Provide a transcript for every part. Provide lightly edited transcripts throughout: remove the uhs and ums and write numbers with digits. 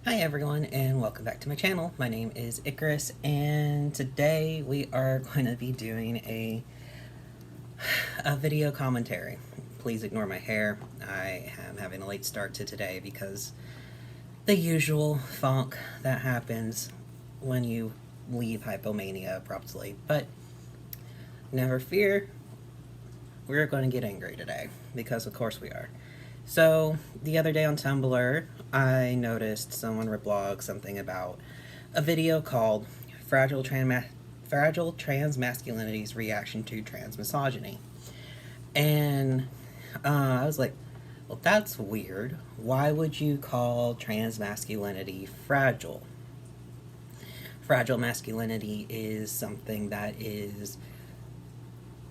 Hi everyone and welcome back to my channel. My name is Icarus and today we are going to be doing a video commentary. Please ignore my hair. I am having a late start to today because the usual funk that happens when you leave hypomania abruptly. But never fear, we're going to get angry today because of course we are. So, the other day on Tumblr, I noticed someone reblog something about a video called Fragile Transmasculinity's Reaction to Transmisogyny. And I was like, well, that's weird. Why would you call transmasculinity fragile? Fragile masculinity is something that is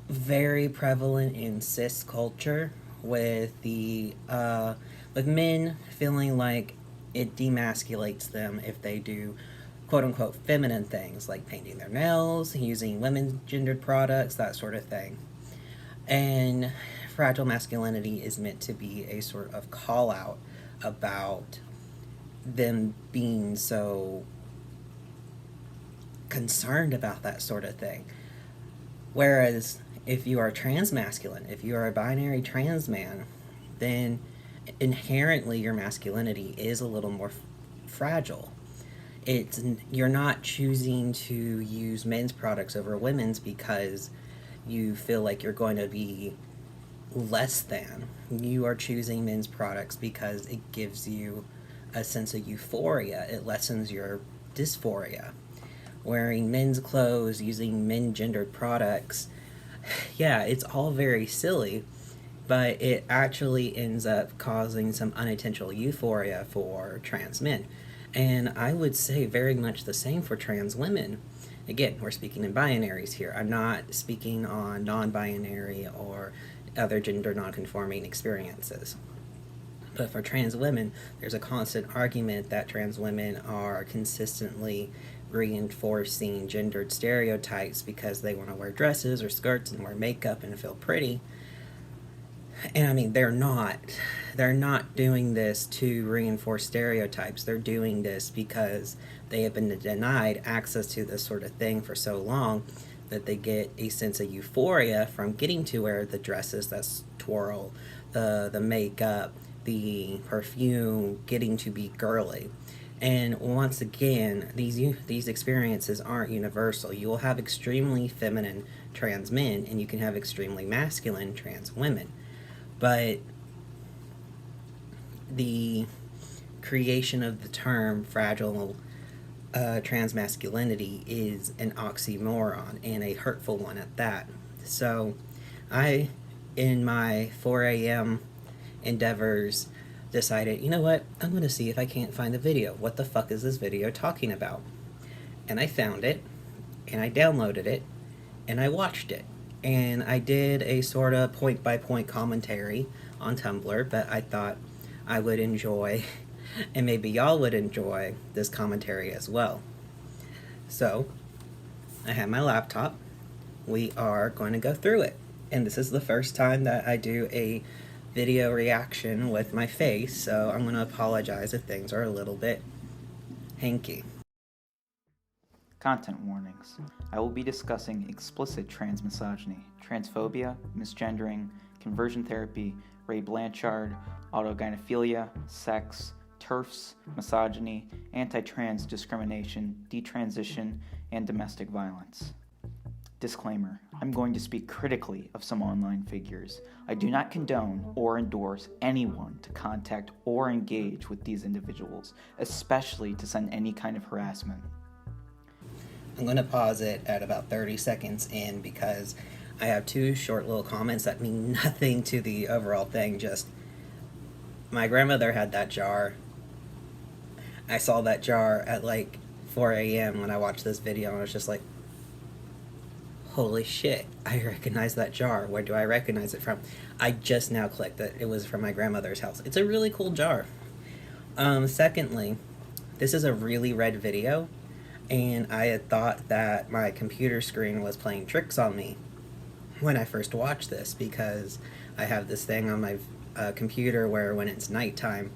very prevalent in cis culture, with men feeling like it demasculates them if they do quote-unquote feminine things like painting their nails, using women's gendered products, that sort of thing. And fragile masculinity is meant to be a sort of call-out about them being so concerned about that sort of thing. Whereas if you are transmasculine, if you are a binary trans man, then inherently your masculinity is a little more fragile. You're not choosing to use men's products over women's because you feel like you're going to be less than. You are choosing men's products because it gives you a sense of euphoria. It lessens your dysphoria. Wearing men's clothes, using men gendered products, yeah, it's all very silly, but it actually ends up causing some unintentional euphoria for trans men. And I would say very much the same for trans women. Again, we're speaking in binaries here. I'm not speaking on non-binary or other gender non-conforming experiences. But for trans women, there's a constant argument that trans women are consistently reinforcing gendered stereotypes because they want to wear dresses or skirts and wear makeup and feel pretty. And I mean, they're not doing this to reinforce stereotypes. They're doing this because they have been denied access to this sort of thing for so long that they get a sense of euphoria from getting to wear the dresses that twirl, the makeup, the perfume, getting to be girly. And once again, these experiences aren't universal. You will have extremely feminine trans men, and you can have extremely masculine trans women. But the creation of the term fragile transmasculinity is an oxymoron, and a hurtful one at that. So I, in my 4 a.m. endeavors, decided, you know what, I'm going to see if I can't find the video. What the fuck is this video talking about? And I found it, and I downloaded it, and I watched it. And I did a sort of point-by-point commentary on Tumblr, but I thought I would enjoy, and maybe y'all would enjoy, this commentary as well. So, I have my laptop. We are going to go through it. And this is the first time that I do a video reaction with my face, so I'm going to apologize if things are a little bit hanky. Content warnings. I will be discussing explicit transmisogyny, transphobia, misgendering, conversion therapy, Blanchard, autogynephilia, sex, TERFs, misogyny, anti-trans discrimination, detransition, and domestic violence. Disclaimer, I'm going to speak critically of some online figures. I do not condone or endorse anyone to contact or engage with these individuals, especially to send any kind of harassment. I'm going to pause it at about 30 seconds in because I have two short little comments that mean nothing to the overall thing. Just, my grandmother had that jar. I saw that jar at like 4 a.m. when I watched this video, and I was just like, holy shit, I recognize that jar. Where do I recognize it from? I just now clicked that it was from my grandmother's house. It's a really cool jar. Secondly, this is a really red video, and I had thought that my computer screen was playing tricks on me when I first watched this, because I have this thing on my computer where when it's nighttime,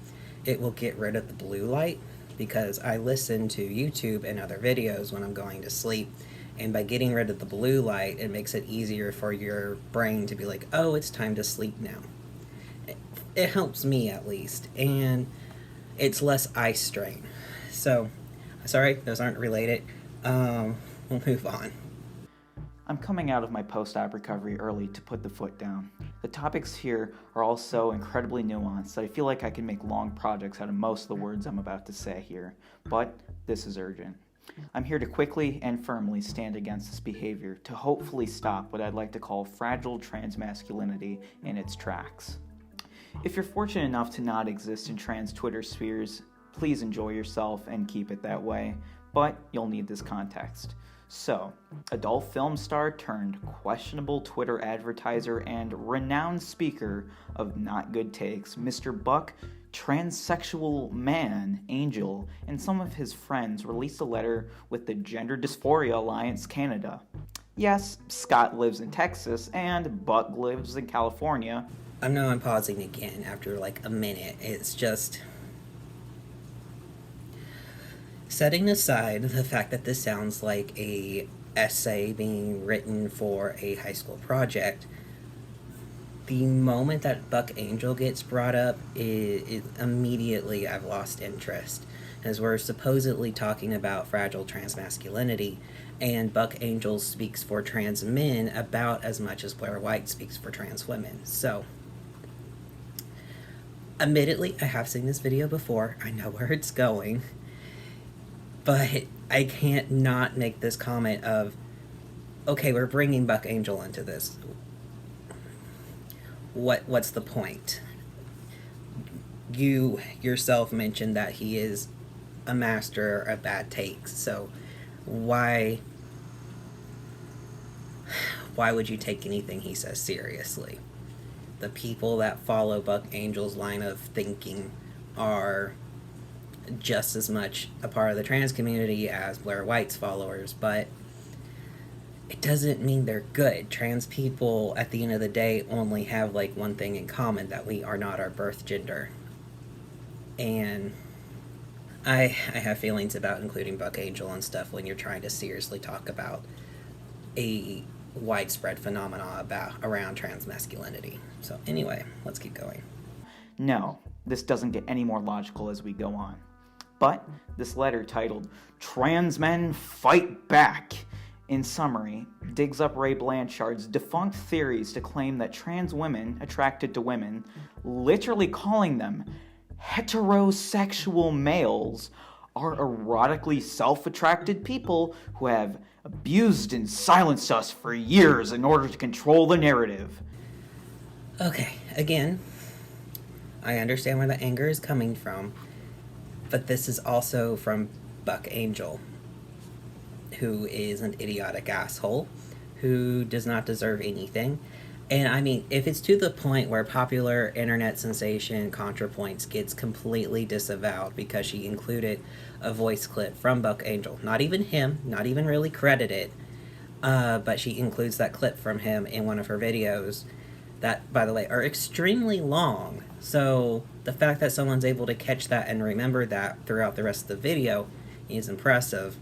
it will get rid of the blue light because I listen to YouTube and other videos when I'm going to sleep, and by getting rid of the blue light, it makes it easier for your brain to be like, oh, it's time to sleep now. It helps me at least, and it's less eye strain. So, sorry, those aren't related. We'll move on. I'm coming out of my post-op recovery early to put the foot down. The topics here are all so incredibly nuanced that I feel like I can make long projects out of most of the words I'm about to say here, but this is urgent. I'm here to quickly and firmly stand against this behavior to hopefully stop what I'd like to call fragile transmasculinity in its tracks. If you're fortunate enough to not exist in trans Twitter spheres, please enjoy yourself and keep it that way, but you'll need this context. So, adult film star turned questionable Twitter advertiser and renowned speaker of not good takes, Mr. Buck, transsexual man, Angel, and some of his friends released a letter with the Gender Dysphoria Alliance Canada. Yes, Scott lives in Texas and Buck lives in California. I know I'm pausing again after like a minute. It's just... setting aside the fact that this sounds like a essay being written for a high school project, the moment that Buck Angel gets brought up, it immediately I've lost interest, as we're supposedly talking about fragile transmasculinity, and Buck Angel speaks for trans men about as much as Blair White speaks for trans women. So, admittedly, I have seen this video before. I know where it's going. But I can't not make this comment of, okay, we're bringing Buck Angel into this. What's the point? You yourself mentioned that he is a master of bad takes, so why would you take anything he says seriously? The people that follow Buck Angel's line of thinking are just as much a part of the trans community as Blair White's followers, but it doesn't mean they're good. Trans people, at the end of the day, only have like one thing in common, that we are not our birth gender. And I have feelings about including Buck Angel and stuff when you're trying to seriously talk about a widespread phenomena around transmasculinity. So anyway, let's keep going. No, this doesn't get any more logical as we go on. But this letter titled, Trans Men Fight Back, in summary, digs up Ray Blanchard's defunct theories to claim that trans women attracted to women, literally calling them heterosexual males, are erotically self-attracted people who have abused and silenced us for years in order to control the narrative. Okay, again, I understand where the anger is coming from, but this is also from Buck Angel, who is an idiotic asshole, who does not deserve anything. And I mean, if it's to the point where popular internet sensation ContraPoints gets completely disavowed because she included a voice clip from Buck Angel, not even him, not even really credited, but she includes that clip from him in one of her videos that, by the way, are extremely long. So the fact that someone's able to catch that and remember that throughout the rest of the video is impressive.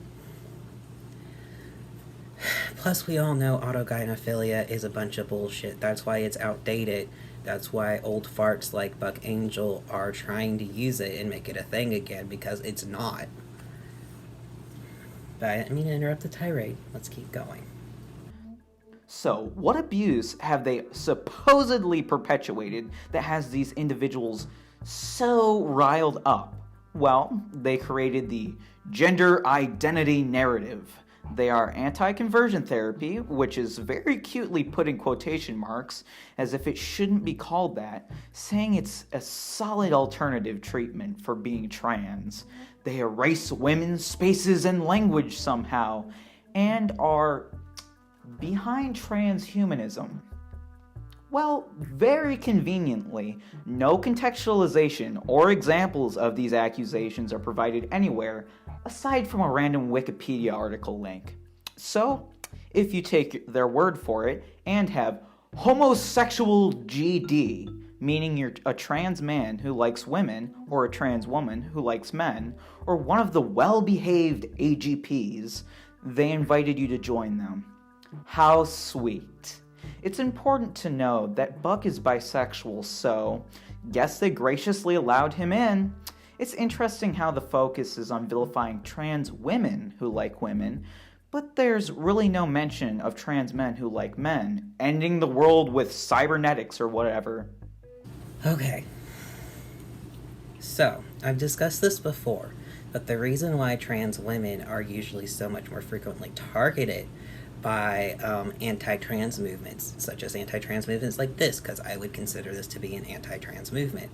Plus, we all know autogynephilia is a bunch of bullshit. That's why it's outdated. That's why old farts like Buck Angel are trying to use it and make it a thing again, because it's not. But I didn't mean to interrupt the tirade. Let's keep going. So, what abuse have they supposedly perpetuated that has these individuals so riled up? Well, they created the gender identity narrative. They are anti-conversion therapy, which is very cutely put in quotation marks, as if it shouldn't be called that, saying it's a solid alternative treatment for being trans. They erase women's spaces and language somehow, and are behind transhumanism. Well, very conveniently, no contextualization or examples of these accusations are provided anywhere aside from a random Wikipedia article link. So, if you take their word for it and have homosexual GD, meaning you're a trans man who likes women, or a trans woman who likes men, or one of the well-behaved AGPs, they invited you to join them. How sweet. It's important to know that Buck is bisexual, so yes, they graciously allowed him in. It's interesting how the focus is on vilifying trans women who like women, but there's really no mention of trans men who like men, ending the world with cybernetics or whatever. Okay. So, I've discussed this before, but the reason why trans women are usually so much more frequently targeted by anti-trans movements, such as anti-trans movements like this, because I would consider this to be an anti-trans movement.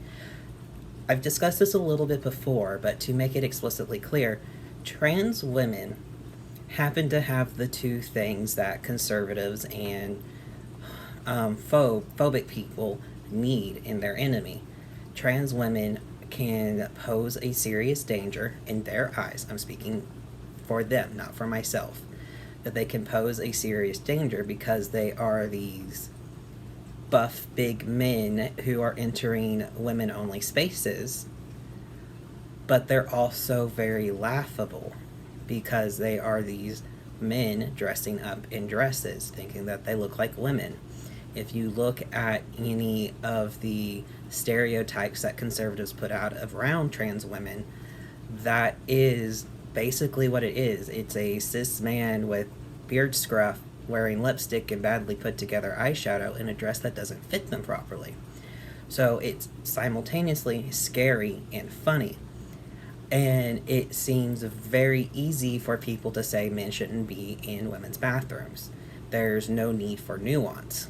I've discussed this a little bit before, but to make it explicitly clear, trans women happen to have the two things that conservatives and phobic people need in their enemy. Trans women can pose a serious danger in their eyes. I'm speaking for them, not for myself. That they can pose a serious danger because they are these buff big men who are entering women-only spaces, but they're also very laughable because they are these men dressing up in dresses, thinking that they look like women. If you look at any of the stereotypes that conservatives put out around trans women, that is basically what it is. It's a cis man with beard scruff wearing lipstick and badly put together eyeshadow in a dress that doesn't fit them properly. So it's simultaneously scary and funny. And it seems very easy for people to say men shouldn't be in women's bathrooms. There's no need for nuance.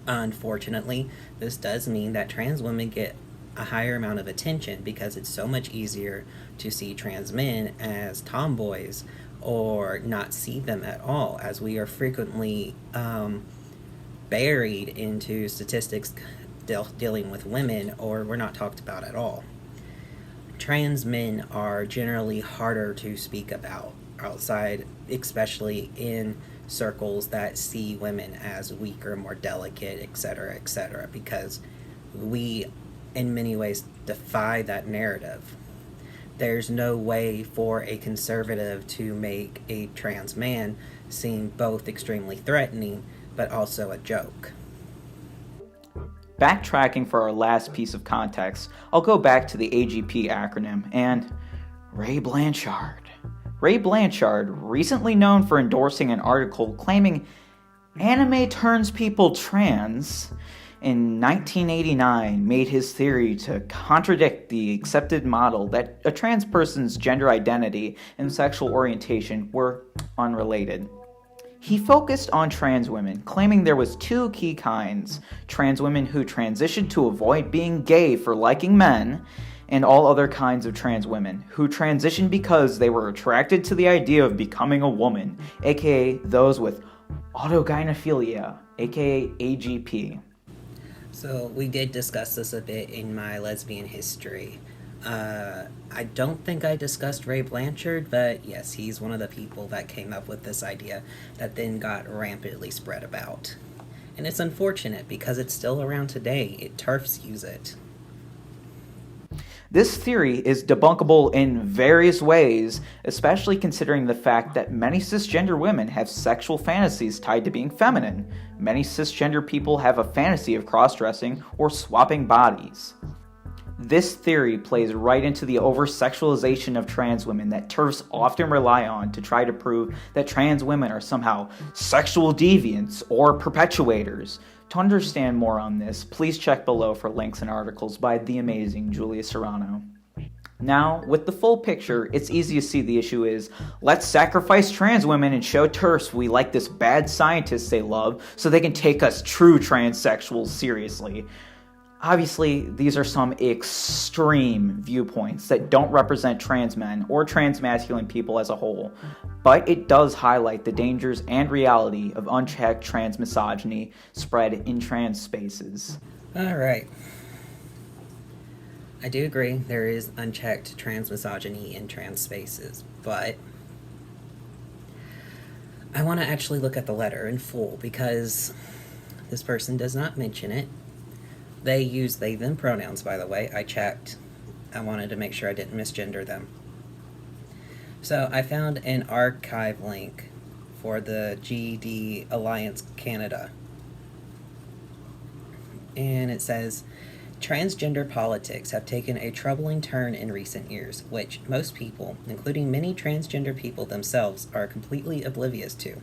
Unfortunately, this does mean that trans women get a higher amount of attention because it's so much easier to see trans men as tomboys or not see them at all, as we are frequently buried into statistics dealing with women, or we're not talked about at all. Trans men are generally harder to speak about outside, especially in circles that see women as weaker, more delicate, etc., because we, in many ways, defy that narrative. There's no way for a conservative to make a trans man seem both extremely threatening, but also a joke. Backtracking for our last piece of context, I'll go back to the AGP acronym and Ray Blanchard. Ray Blanchard, recently known for endorsing an article claiming anime turns people trans, in 1989 made his theory to contradict the accepted model that a trans person's gender identity and sexual orientation were unrelated. He focused on trans women, claiming there was two key kinds: trans women who transitioned to avoid being gay for liking men, and all other kinds of trans women who transitioned because they were attracted to the idea of becoming a woman, aka those with autogynephilia, aka AGP. So we did discuss this a bit in my lesbian history. I don't think I discussed Ray Blanchard, but yes, he's one of the people that came up with this idea that then got rampantly spread about. And it's unfortunate because it's still around today. TERFs use it. This theory is debunkable in various ways, especially considering the fact that many cisgender women have sexual fantasies tied to being feminine. Many cisgender people have a fantasy of cross-dressing or swapping bodies. This theory plays right into the over-sexualization of trans women that TERFs often rely on to try to prove that trans women are somehow sexual deviants or perpetuators. To understand more on this, please check below for links and articles by the amazing Julia Serrano. Now, with the full picture, it's easy to see the issue is, let's sacrifice trans women and show TERFs we like this bad scientist they love so they can take us true transsexuals seriously. Obviously, these are some extreme viewpoints that don't represent trans men or transmasculine people as a whole, but it does highlight the dangers and reality of unchecked transmisogyny spread in trans spaces. Alright. I do agree there is unchecked transmisogyny in trans spaces, but I want to actually look at the letter in full because this person does not mention it. They use they them pronouns, by the way. I checked. I wanted to make sure I didn't misgender them. So I found an archive link for the GD Alliance Canada. And it says, transgender politics have taken a troubling turn in recent years, which most people, including many transgender people themselves, are completely oblivious to.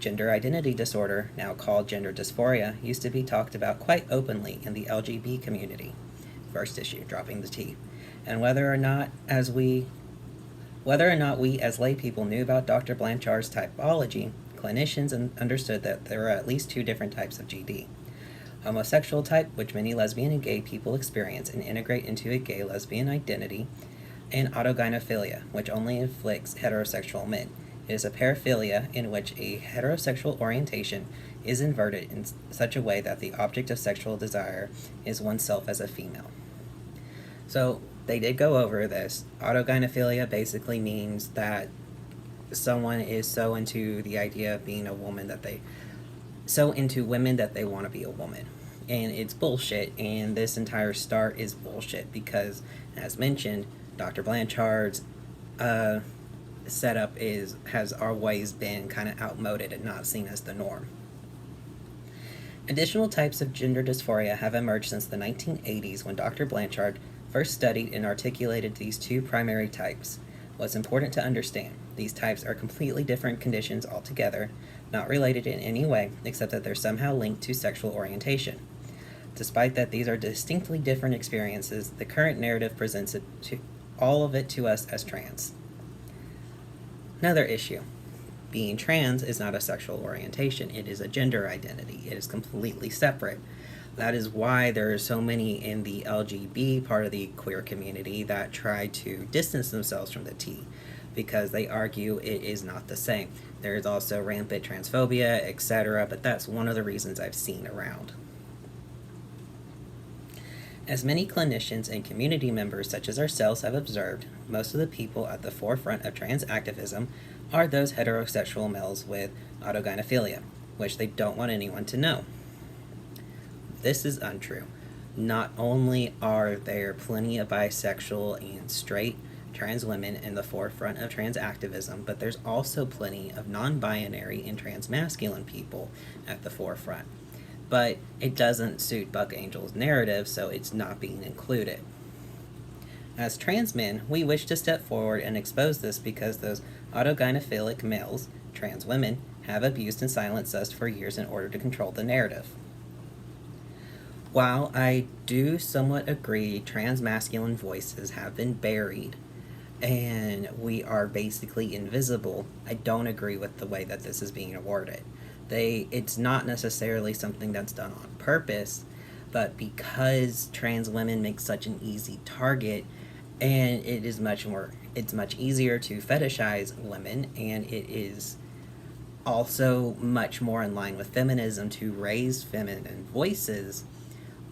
Gender identity disorder, now called gender dysphoria, used to be talked about quite openly in the LGBT community. First issue, dropping the T. And whether or not we as lay people knew about Dr. Blanchard's typology, clinicians understood that there are at least two different types of GD. Homosexual type, which many lesbian and gay people experience and integrate into a gay lesbian identity, and autogynephilia, which only afflicts heterosexual men. It is a paraphilia in which a heterosexual orientation is inverted in such a way that the object of sexual desire is oneself as a female. So they did go over this. Autogynephilia basically means that someone is so into the idea of being a woman that so into women that they want to be a woman. And it's bullshit, and this entire start is bullshit because, as mentioned, Dr. Blanchard's setup has always been kind of outmoded and not seen as the norm. Additional types of gender dysphoria have emerged since the 1980s when Dr. Blanchard first studied and articulated these two primary types. What's important to understand, these types are completely different conditions altogether, not related in any way except that they're somehow linked to sexual orientation. Despite that these are distinctly different experiences, the current narrative presents all of it to us as trans. Another issue. Being trans is not a sexual orientation, it is a gender identity. It is completely separate. That is why there are so many in the LGB part of the queer community that try to distance themselves from the T, because they argue it is not the same. There is also rampant transphobia, etc., but that's one of the reasons I've seen around. As many clinicians and community members such as ourselves have observed, most of the people at the forefront of trans activism are those heterosexual males with autogynephilia, which they don't want anyone to know. This is untrue. Not only are there plenty of bisexual and straight trans women in the forefront of trans activism, but there's also plenty of non-binary and transmasculine people at the forefront. But it doesn't suit Buckangel's narrative, so it's not being included. As trans men, we wish to step forward and expose this because those autogynephilic males, trans women, have abused and silenced us for years in order to control the narrative. While I do somewhat agree transmasculine voices have been buried and we are basically invisible, I don't agree with the way that this is being awarded. It's not necessarily something that's done on purpose, but because trans women make such an easy target, and it's much easier to fetishize women, and it is also much more in line with feminism to raise feminine voices.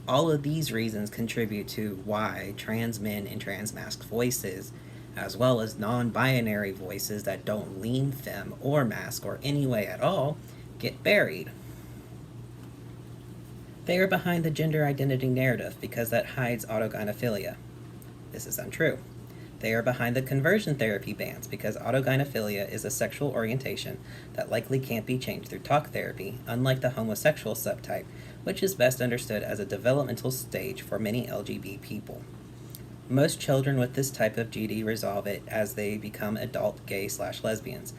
All of these reasons contribute to why trans men and transmasc voices, as well as non-binary voices that don't lean femme or masc or any way at all, get buried. They are behind the gender identity narrative because that hides autogynephilia. This is untrue. They are behind the conversion therapy bans because autogynephilia is a sexual orientation that likely can't be changed through talk therapy, unlike the homosexual subtype, which is best understood as a developmental stage for many LGBT people. Most children with this type of GD resolve it as they become adult gay/lesbians.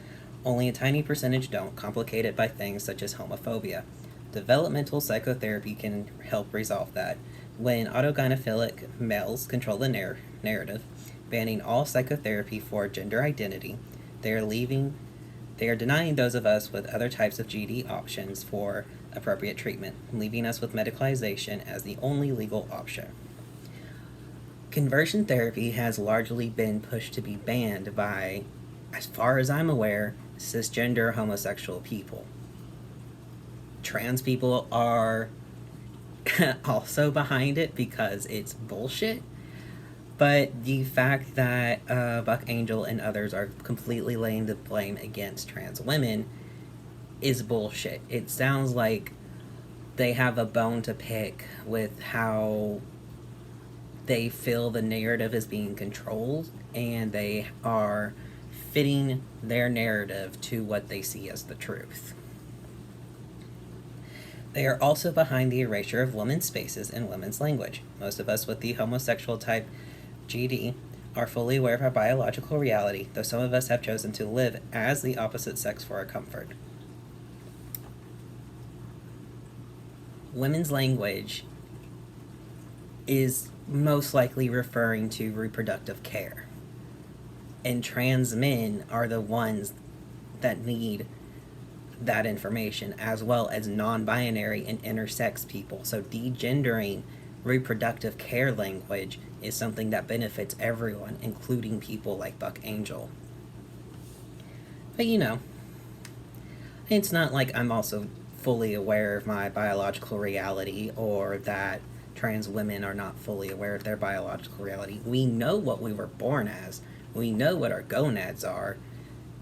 Only a tiny percentage don't, complicated by things such as homophobia. Developmental psychotherapy can help resolve that. When autogynephilic males control the narrative, banning all psychotherapy for gender identity, they are denying those of us with other types of GD options for appropriate treatment, leaving us with medicalization as the only legal option. Conversion therapy has largely been pushed to be banned by, as far as I'm aware, cisgender homosexual people. Trans people are also behind it because it's bullshit, but the fact that Buckangel and others are completely laying the blame against trans women is bullshit. It sounds like they have a bone to pick with how they feel the narrative is being controlled, and they are fitting their narrative to what they see as the truth. They are also behind the erasure of women's spaces and women's language. Most of us with the homosexual type GD are fully aware of our biological reality, though some of us have chosen to live as the opposite sex for our comfort. Women's language is most likely referring to reproductive care. And trans men are the ones that need that information, as well as non-binary and intersex people. So degendering reproductive care language is something that benefits everyone, including people like Buck Angel. But it's not like I'm also fully aware of my biological reality, or that trans women are not fully aware of their biological reality. We know what we were born as. We know what our gonads are.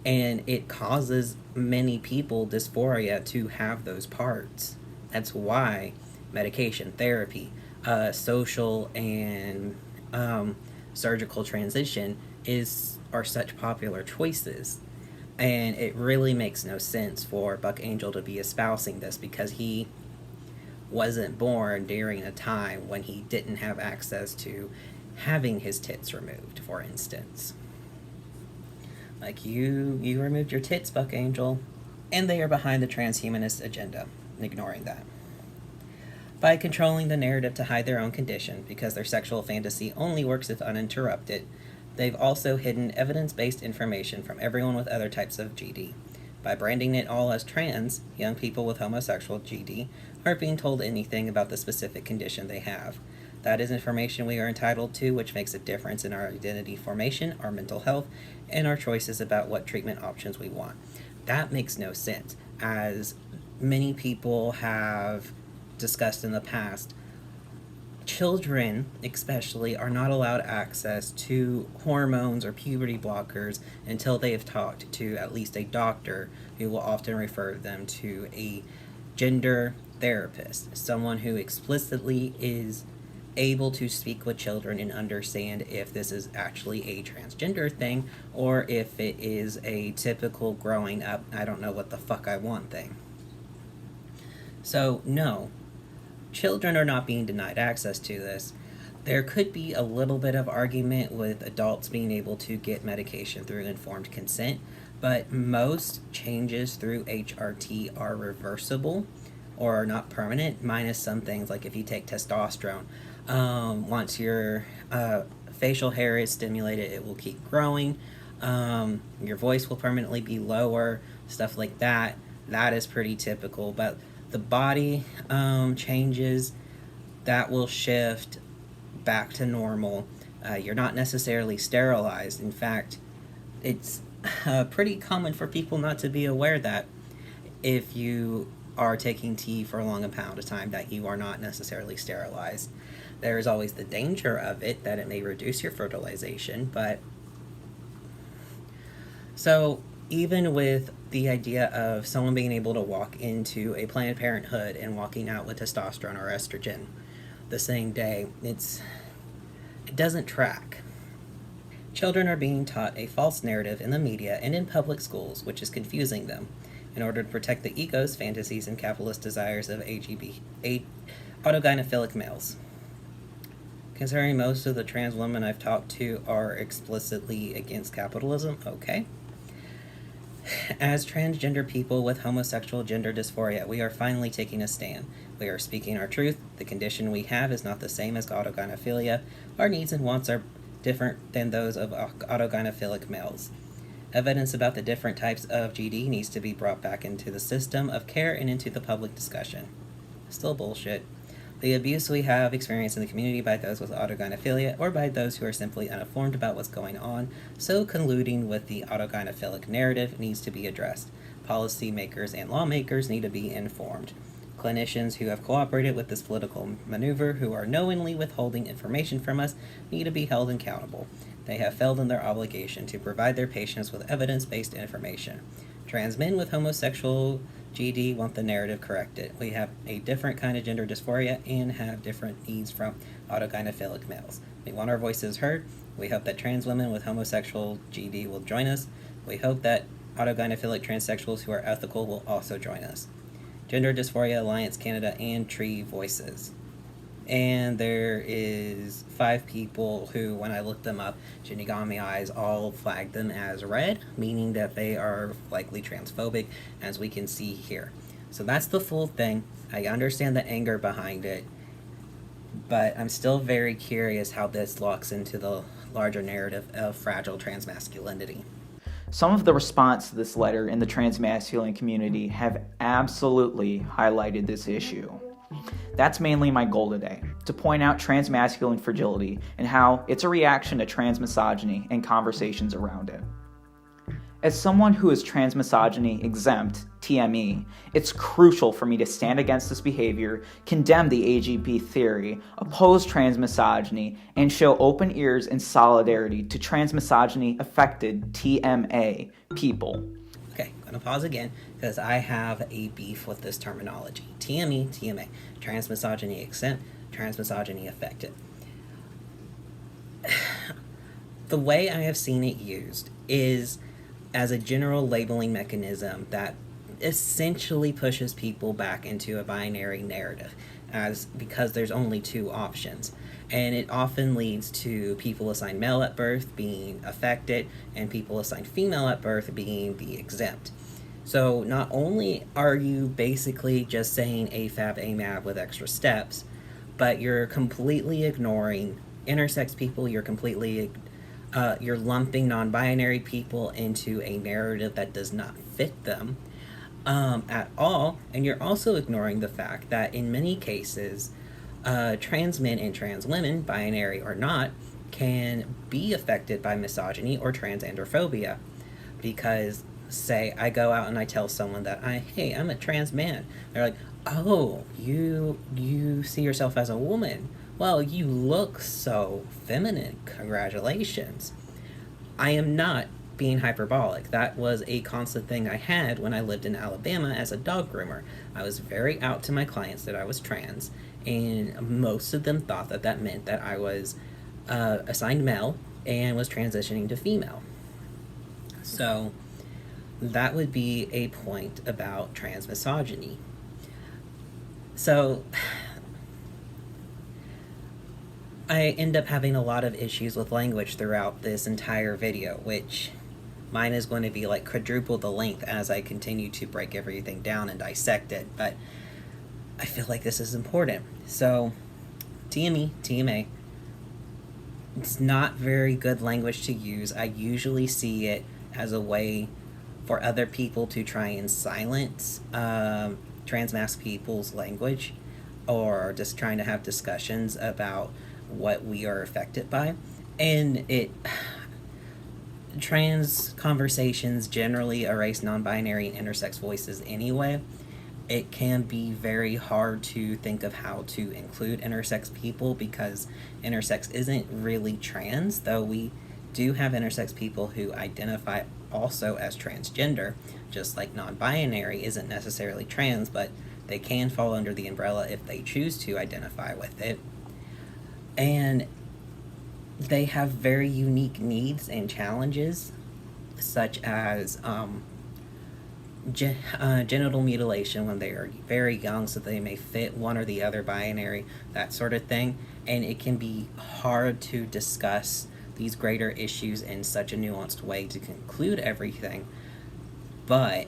And it causes many people dysphoria to have those parts. That's why medication, therapy, social and surgical transition are such popular choices. And it really makes no sense for Buck Angel to be espousing this, because he wasn't born during a time when he didn't have access to having his tits removed, for instance. Like, you removed your tits, Buck Angel. And they are behind the transhumanist agenda, ignoring that. By controlling the narrative to hide their own condition, because their sexual fantasy only works if uninterrupted, they've also hidden evidence-based information from everyone with other types of GD. By branding it all as trans, young people with homosexual GD aren't being told anything about the specific condition they have. That is information we are entitled to, which makes a difference in our identity formation, our mental health, and our choices about what treatment options we want. That makes no sense. As many people have discussed in the past, children especially are not allowed access to hormones or puberty blockers until they have talked to at least a doctor, who will often refer them to a gender therapist, someone who explicitly is able to speak with children and understand if this is actually a transgender thing, or if it is a typical growing up, I don't know what the fuck I want thing. So, no, children are not being denied access to this. There could be a little bit of argument with adults being able to get medication through informed consent, but most changes through HRT are reversible or are not permanent, minus some things like if you take testosterone. Once your facial hair is stimulated, it will keep growing. Your voice will permanently be lower, stuff like that. That is pretty typical. But the body changes, that will shift back to normal. You're not necessarily sterilized. In fact, it's pretty common for people not to be aware that if you are taking tea for a long amount of time, that you are not necessarily sterilized. There is always the danger of it, that it may reduce your fertilization, but so even with the idea of someone being able to walk into a Planned Parenthood and walking out with testosterone or estrogen the same day, it doesn't track. Children are being taught a false narrative in the media and in public schools, which is confusing them, in order to protect the egos, fantasies, and capitalist desires of autogynephilic males. Considering most of the trans women I've talked to are explicitly against capitalism, okay. As transgender people with homosexual gender dysphoria, we are finally taking a stand. We are speaking our truth. The condition we have is not the same as autogynephilia. Our needs and wants are different than those of autogynephilic males. Evidence about the different types of GD needs to be brought back into the system of care and into the public discussion. Still bullshit. The abuse we have experienced in the community by those with autogynephilia, or by those who are simply uninformed about what's going on, so colluding with the autogynephilic narrative, needs to be addressed. Policymakers and lawmakers need to be informed. Clinicians who have cooperated with this political maneuver, who are knowingly withholding information from us, need to be held accountable. They have failed in their obligation to provide their patients with evidence-based information. Trans men with homosexual GD want the narrative corrected. We have a different kind of gender dysphoria and have different needs from autogynephilic males. We want our voices heard. We hope that trans women with homosexual GD will join us. We hope that autogynephilic transsexuals who are ethical will also join us. Gender Dysphoria Alliance Canada and Tree Voices. And there is 5 people who, when I looked them up, Shinigami Eyes all flagged them as red, meaning that they are likely transphobic, as we can see here. So that's the full thing. I understand the anger behind it, but I'm still very curious how this locks into the larger narrative of fragile transmasculinity. Some of the response to this letter in the transmasculine community have absolutely highlighted this issue. That's mainly my goal today, to point out transmasculine fragility and how it's a reaction to transmisogyny and conversations around it. As someone who is transmisogyny exempt, TME, it's crucial for me to stand against this behavior, condemn the AGP theory, oppose transmisogyny, and show open ears and solidarity to transmisogyny affected TMA people. Okay, I'm going to pause again because I have a beef with this terminology. TME, TMA, transmisogyny exempt, transmisogyny affected. The way I have seen it used is as a general labeling mechanism that essentially pushes people back into a binary narrative, because there's only 2 options. And it often leads to people assigned male at birth being affected and people assigned female at birth being the exempt. So not only are you basically just saying AFAB, AMAB with extra steps, but you're completely ignoring intersex people, you're lumping non-binary people into a narrative that does not fit them at all, and you're also ignoring the fact that in many cases, trans men and trans women, binary or not, can be affected by misogyny or transandrophobia. Because, say, I go out and I tell someone that hey, I'm a trans man. They're like, oh, you see yourself as a woman. Well, you look so feminine. Congratulations. I am not being hyperbolic. That was a constant thing I had when I lived in Alabama as a dog groomer. I was very out to my clients that I was trans, and most of them thought that that meant that I was assigned male and was transitioning to female. So that would be a point about transmisogyny. So I end up having a lot of issues with language throughout this entire video, which mine is going to be like quadruple the length as I continue to break everything down and dissect it, but I feel like this is important. So, TME, TMA, it's not very good language to use. I usually see it as a way for other people to try and silence transmasc people's language, or just trying to have discussions about what we are affected by. And trans conversations generally erase non-binary and intersex voices anyway. It can be very hard to think of how to include intersex people because intersex isn't really trans, though we do have intersex people who identify also as transgender, just like non-binary isn't necessarily trans, but they can fall under the umbrella if they choose to identify with it. And they have very unique needs and challenges, such as genital mutilation when they are very young, so they may fit one or the other binary, that sort of thing. And it can be hard to discuss these greater issues in such a nuanced way to conclude everything, but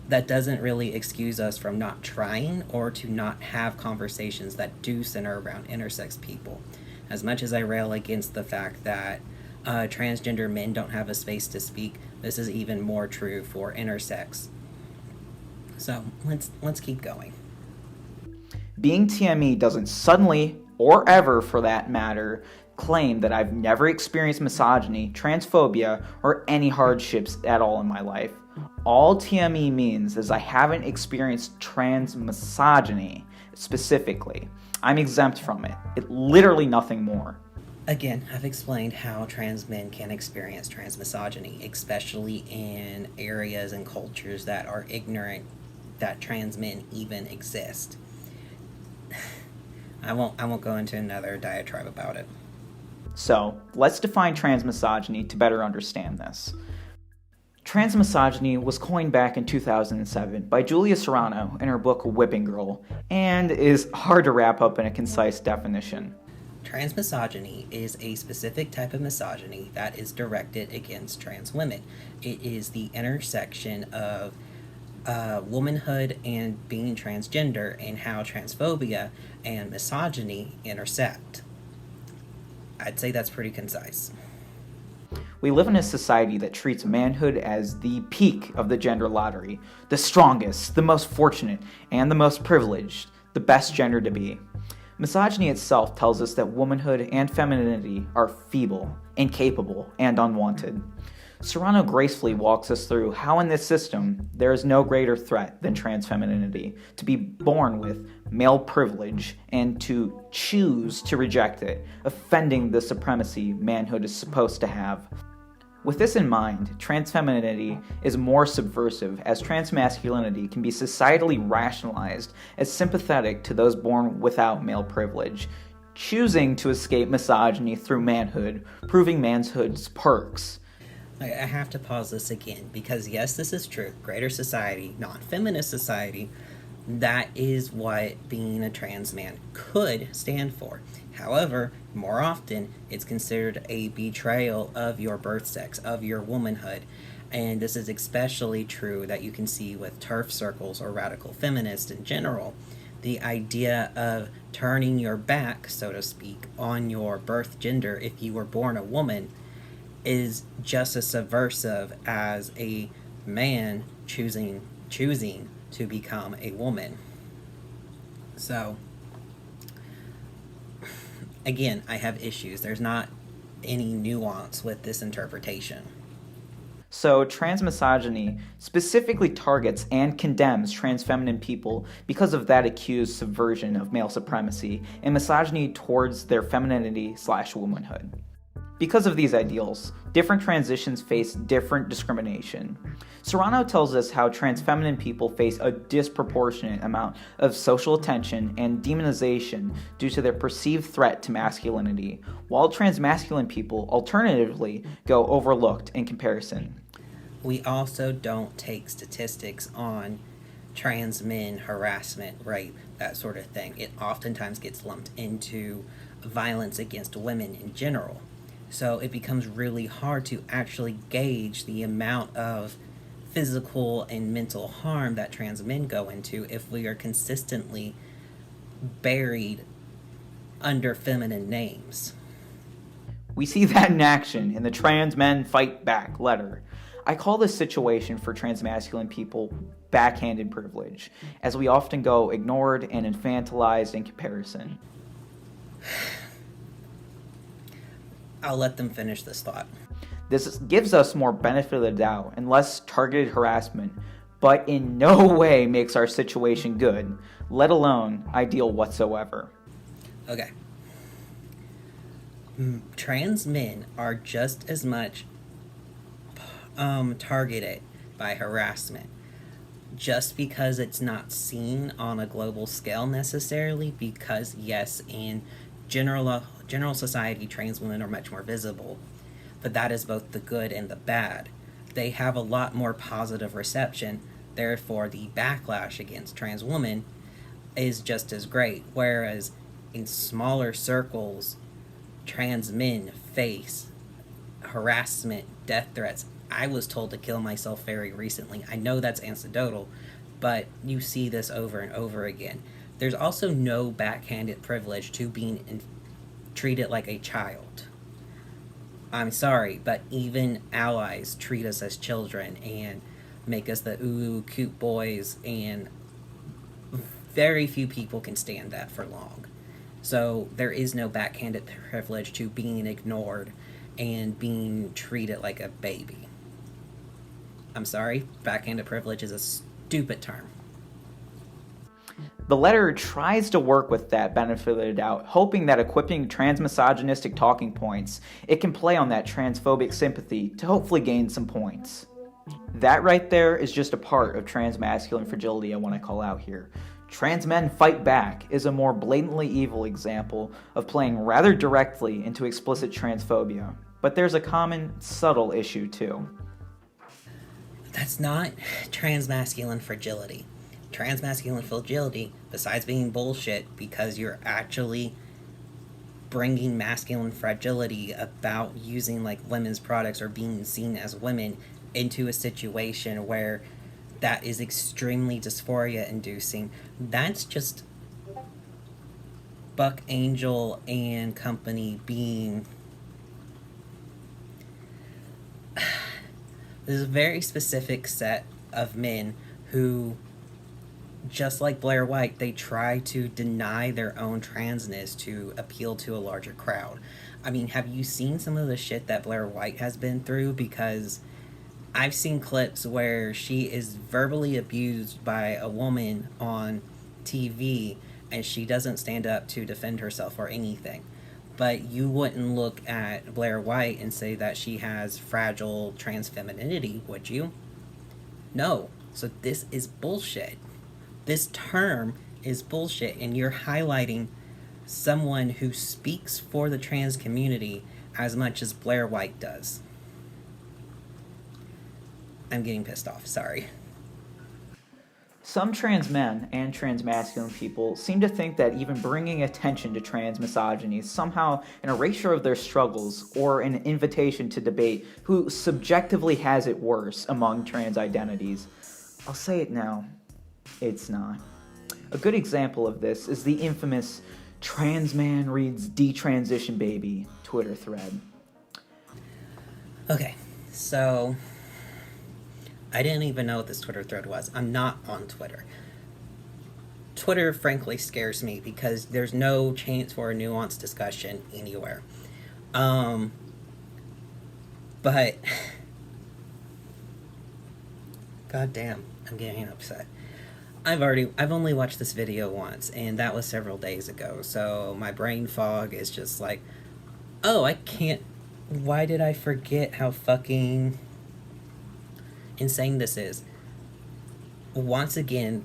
that doesn't really excuse us from not trying or to not have conversations that do center around intersex people. As much as I rail against the fact that transgender men don't have a space to speak, this is even more true for intersex. So let's keep going. Being TME doesn't suddenly, or ever for that matter, claim that I've never experienced misogyny, transphobia, or any hardships at all in my life. All TME means is I haven't experienced transmisogyny specifically. I'm exempt from it. Literally nothing more. Again, I've explained how trans men can experience transmisogyny, especially in areas and cultures that are ignorant that trans men even exist. I won't go into another diatribe about it. So, let's define transmisogyny to better understand this. Transmisogyny was coined back in 2007 by Julia Serrano in her book Whipping Girl, and is hard to wrap up in a concise definition. Transmisogyny is a specific type of misogyny that is directed against trans women. It is the intersection of womanhood and being transgender, and how transphobia and misogyny intersect. I'd say that's pretty concise. We live in a society that treats manhood as the peak of the gender lottery, the strongest, the most fortunate, and the most privileged, the best gender to be. Misogyny itself tells us that womanhood and femininity are feeble, incapable, and unwanted. Serrano gracefully walks us through how in this system there is no greater threat than trans femininity, to be born with male privilege and to choose to reject it, offending the supremacy manhood is supposed to have. With this in mind, trans femininity is more subversive, as transmasculinity can be societally rationalized as sympathetic to those born without male privilege, choosing to escape misogyny through manhood, proving manhood's perks. I have to pause this again, because yes, this is true. Greater society, non-feminist society, that is what being a trans man could stand for. However, more often, it's considered a betrayal of your birth sex, of your womanhood. And this is especially true that you can see with TERF circles or radical feminists in general. The idea of turning your back, so to speak, on your birth gender if you were born a woman is just as subversive as a man choosing to become a woman. So, again, I have issues. There's not any nuance with this interpretation. So, transmisogyny specifically targets and condemns trans feminine people because of that accused subversion of male supremacy and misogyny towards their femininity/womanhood. Because of these ideals, different transitions face different discrimination. Serrano tells us how trans feminine people face a disproportionate amount of social attention and demonization due to their perceived threat to masculinity, while transmasculine people alternatively go overlooked in comparison. We also don't take statistics on trans men harassment, rape, that sort of thing. It oftentimes gets lumped into violence against women in general. So it becomes really hard to actually gauge the amount of physical and mental harm that trans men go into if we are consistently buried under feminine names. We see that in action in the Trans Men Fight Back letter. I call this situation for transmasculine people backhanded privilege, as we often go ignored and infantilized in comparison. I'll let them finish this thought. This gives us more benefit of the doubt and less targeted harassment, but in no way makes our situation good, let alone ideal whatsoever. Okay. Trans men are just as much targeted by harassment, just because it's not seen on a global scale necessarily, because yes, in general society, trans women are much more visible, but that is both the good and the bad. They have a lot more positive reception, therefore the backlash against trans women is just as great, whereas in smaller circles, trans men face harassment, death threats. I was told to kill myself very recently. I know that's anecdotal, but you see this over and over again. There's also no backhanded privilege to being treated like a child. I'm sorry, but even allies treat us as children and make us the ooh, cute boys, and very few people can stand that for long. So there is no backhanded privilege to being ignored and being treated like a baby. I'm sorry, backhanded privilege is a stupid term. The letter tries to work with that benefit of the doubt, hoping that equipping transmisogynistic talking points, it can play on that transphobic sympathy to hopefully gain some points. That right there is just a part of transmasculine fragility I want to call out here. Trans Men Fight Back is a more blatantly evil example of playing rather directly into explicit transphobia, but there's a common, subtle issue too. That's not transmasculine fragility. Transmasculine fragility, besides being bullshit because you're actually bringing masculine fragility about using like women's products or being seen as women into a situation where that is extremely dysphoria inducing, that's just Buck Angel and company being there's a very specific set of men who, just like Blair White, they try to deny their own transness to appeal to a larger crowd. I mean, have you seen some of the shit that Blair White has been through? Because I've seen clips where she is verbally abused by a woman on TV and she doesn't stand up to defend herself or anything. But you wouldn't look at Blair White and say that she has fragile trans femininity, would you? No. So this is bullshit. This term is bullshit, and you're highlighting someone who speaks for the trans community as much as Blair White does. I'm getting pissed off, sorry. Some trans men and transmasculine people seem to think that even bringing attention to transmisogyny is somehow an erasure of their struggles or an invitation to debate who subjectively has it worse among trans identities. I'll say it now, it's not. A good example of this is the infamous "Trans Man Reads Detransition Baby" Twitter thread. Okay, so I didn't even know what this Twitter thread was. I'm not on Twitter. Twitter, frankly, scares me because there's no chance for a nuanced discussion anywhere. But God damn, I'm getting upset. I've only watched this video once, and that was several days ago, so my brain fog is just like, oh, why did I forget how fucking insane this is? Once again,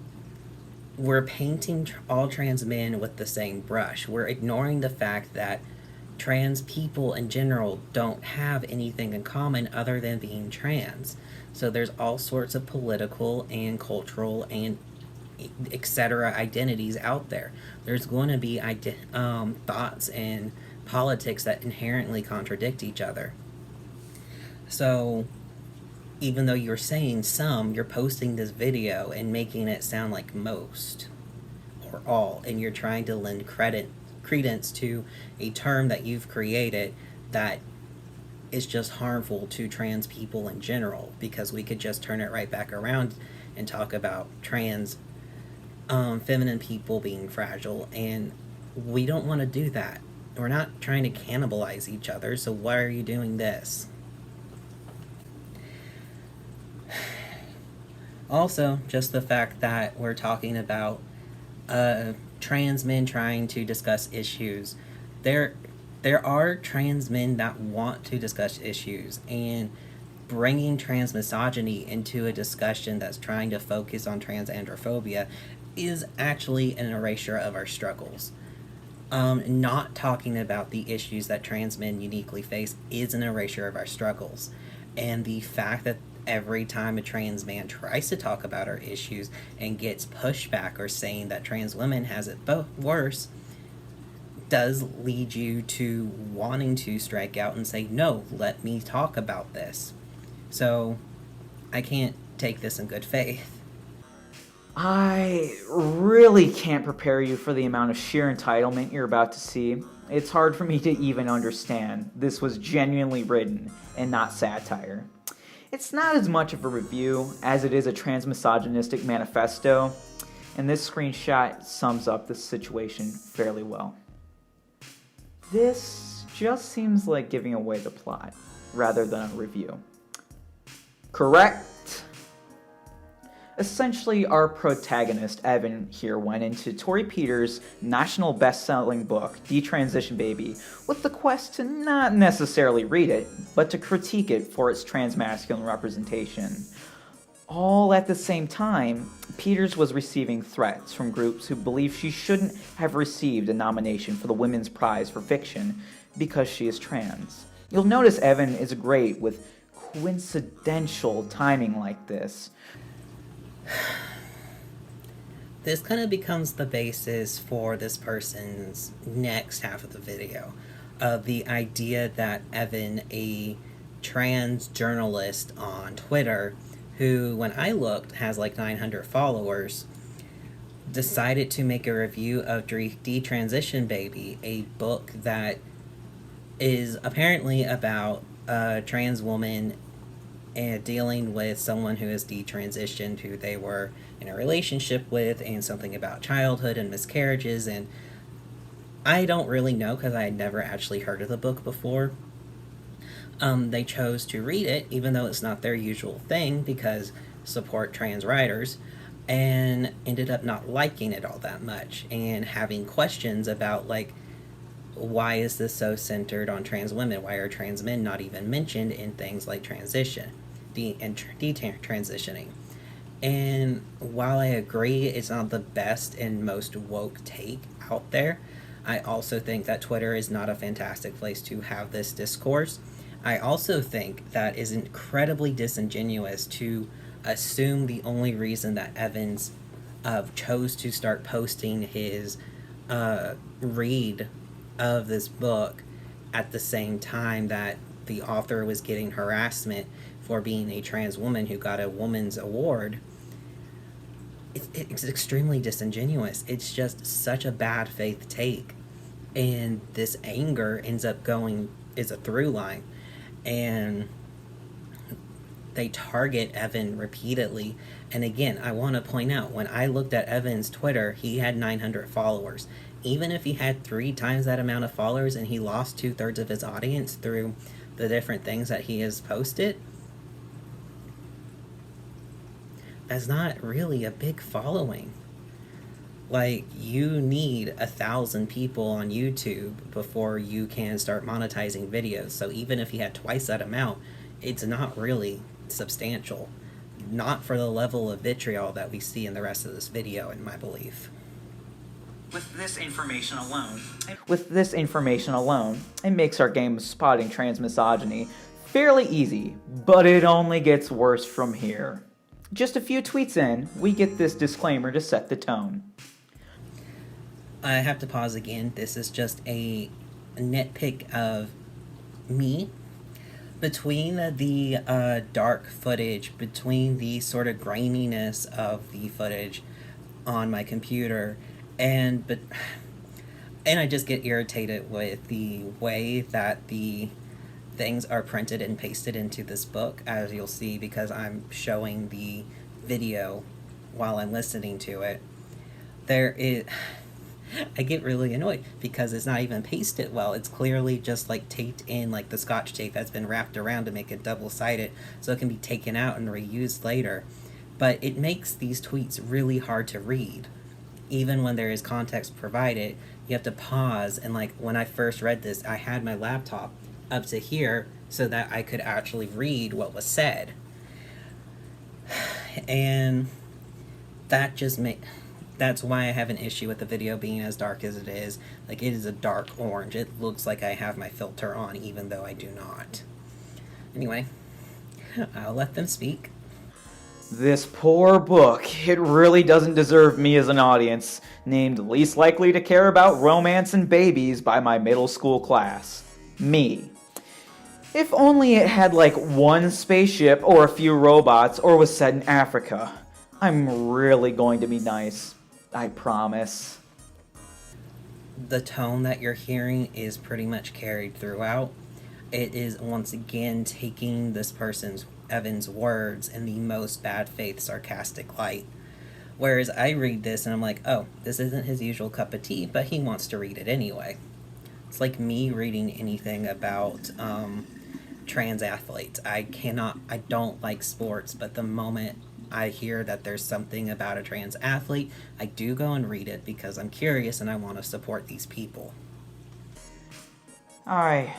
we're painting all trans men with the same brush. We're ignoring the fact that trans people in general don't have anything in common other than being trans. So there's all sorts of political and cultural and etc. identities out there. There's going to be thoughts and politics that inherently contradict each other. So even though you're saying some, you're posting this video and making it sound like most or all, and you're trying to lend credence to a term that you've created that is just harmful to trans people in general, because we could just turn it right back around and talk about trans feminine people being fragile, and we don't want to do that. We're not trying to cannibalize each other, so why are you doing this? Also, just the fact that we're talking about trans men trying to discuss issues. There are trans men that want to discuss issues, and bringing transmisogyny into a discussion that's trying to focus on trans androphobia is actually an erasure of our struggles. Not talking about the issues that trans men uniquely face is an erasure of our struggles. And the fact that every time a trans man tries to talk about our issues and gets pushback or saying that trans women has it worse does lead you to wanting to strike out and say, no, let me talk about this. So I can't take this in good faith. I really can't prepare you for the amount of sheer entitlement you're about to see. It's hard for me to even understand. This was genuinely written and not satire. It's not as much of a review as it is a transmisogynistic manifesto, and this screenshot sums up the situation fairly well. This just seems like giving away the plot rather than a review. Correct? Essentially, our protagonist, Evan, here went into Tori Peters' national best-selling book, Detransition Baby, with the quest to not necessarily read it, but to critique it for its transmasculine representation. All at the same time, Peters was receiving threats from groups who believe she shouldn't have received a nomination for the Women's Prize for Fiction because she is trans. You'll notice Evan is great with coincidental timing like this. This kind of becomes the basis for this person's next half of the video. The idea that Evan, a trans journalist on Twitter, who, when I looked, has like 900 followers, decided to make a review of Detransition Baby, a book that is apparently about a trans woman and dealing with someone who is detransitioned, who they were in a relationship with, and something about childhood and miscarriages. And I don't really know because I had never actually heard of the book before. They chose to read it, even though it's not their usual thing, because support trans writers, and ended up not liking it all that much and having questions about, like, why is this so centered on trans women? Why are trans men not even mentioned in things like transition and detransitioning? And while I agree it's not the best and most woke take out there, I also think that Twitter is not a fantastic place to have this discourse. I also think that is incredibly disingenuous to assume the only reason that Evans chose to start posting his read of this book at the same time that the author was getting harassment for being a trans woman who got a woman's award. It's extremely disingenuous. It's just such a bad faith take, and this anger ends up going is a through line, and they target Evan repeatedly. And again, I want to point out, when I looked at Evan's Twitter, he had 900 followers. Even if he had 3 times that amount of followers and he lost 2/3 of his audience through the different things that he has posted, that's not really a big following. Like, you need 1,000 people on YouTube before you can start monetizing videos. So even if he had twice that amount, it's not really substantial. Not for the level of vitriol that we see in the rest of this video, in my belief. With this information alone, it makes our game of spotting transmisogyny fairly easy, but it only gets worse from here. Just a few tweets in, we get this disclaimer to set the tone. I have to pause again. This is just a nitpick of me. Between the dark footage, between the sort of graininess of the footage on my computer, and I just get irritated with the way that the things are printed and pasted into this book, as you'll see, because I'm showing the video while I'm listening to it. I get really annoyed because it's not even pasted well. It's clearly just like taped in, like the Scotch tape that's been wrapped around to make it double-sided so it can be taken out and reused later. But it makes these tweets really hard to read. Even when there is context provided, you have to pause, and like when I first read this, I had my laptop up to here so that I could actually read what was said. And that just that's why I have an issue with the video being as dark as it is. Like, it is a dark orange. It looks like I have my filter on, even though I do not. Anyway, I'll let them speak. This poor book, it really doesn't deserve me as an audience, named least likely to care about romance and babies by my middle school class. Me. If only it had like one spaceship or a few robots or was set in Africa. I'm really going to be nice. I promise. The tone that you're hearing is pretty much carried throughout. It is once again taking this person's, Evan's, words in the most bad faith sarcastic light. Whereas I read this and I'm like, oh, this isn't his usual cup of tea, but he wants to read it anyway. It's like me reading anything about trans athletes. I don't like sports, but the moment I hear that there's something about a trans athlete, I do go and read it because I'm curious and I want to support these people. Alright.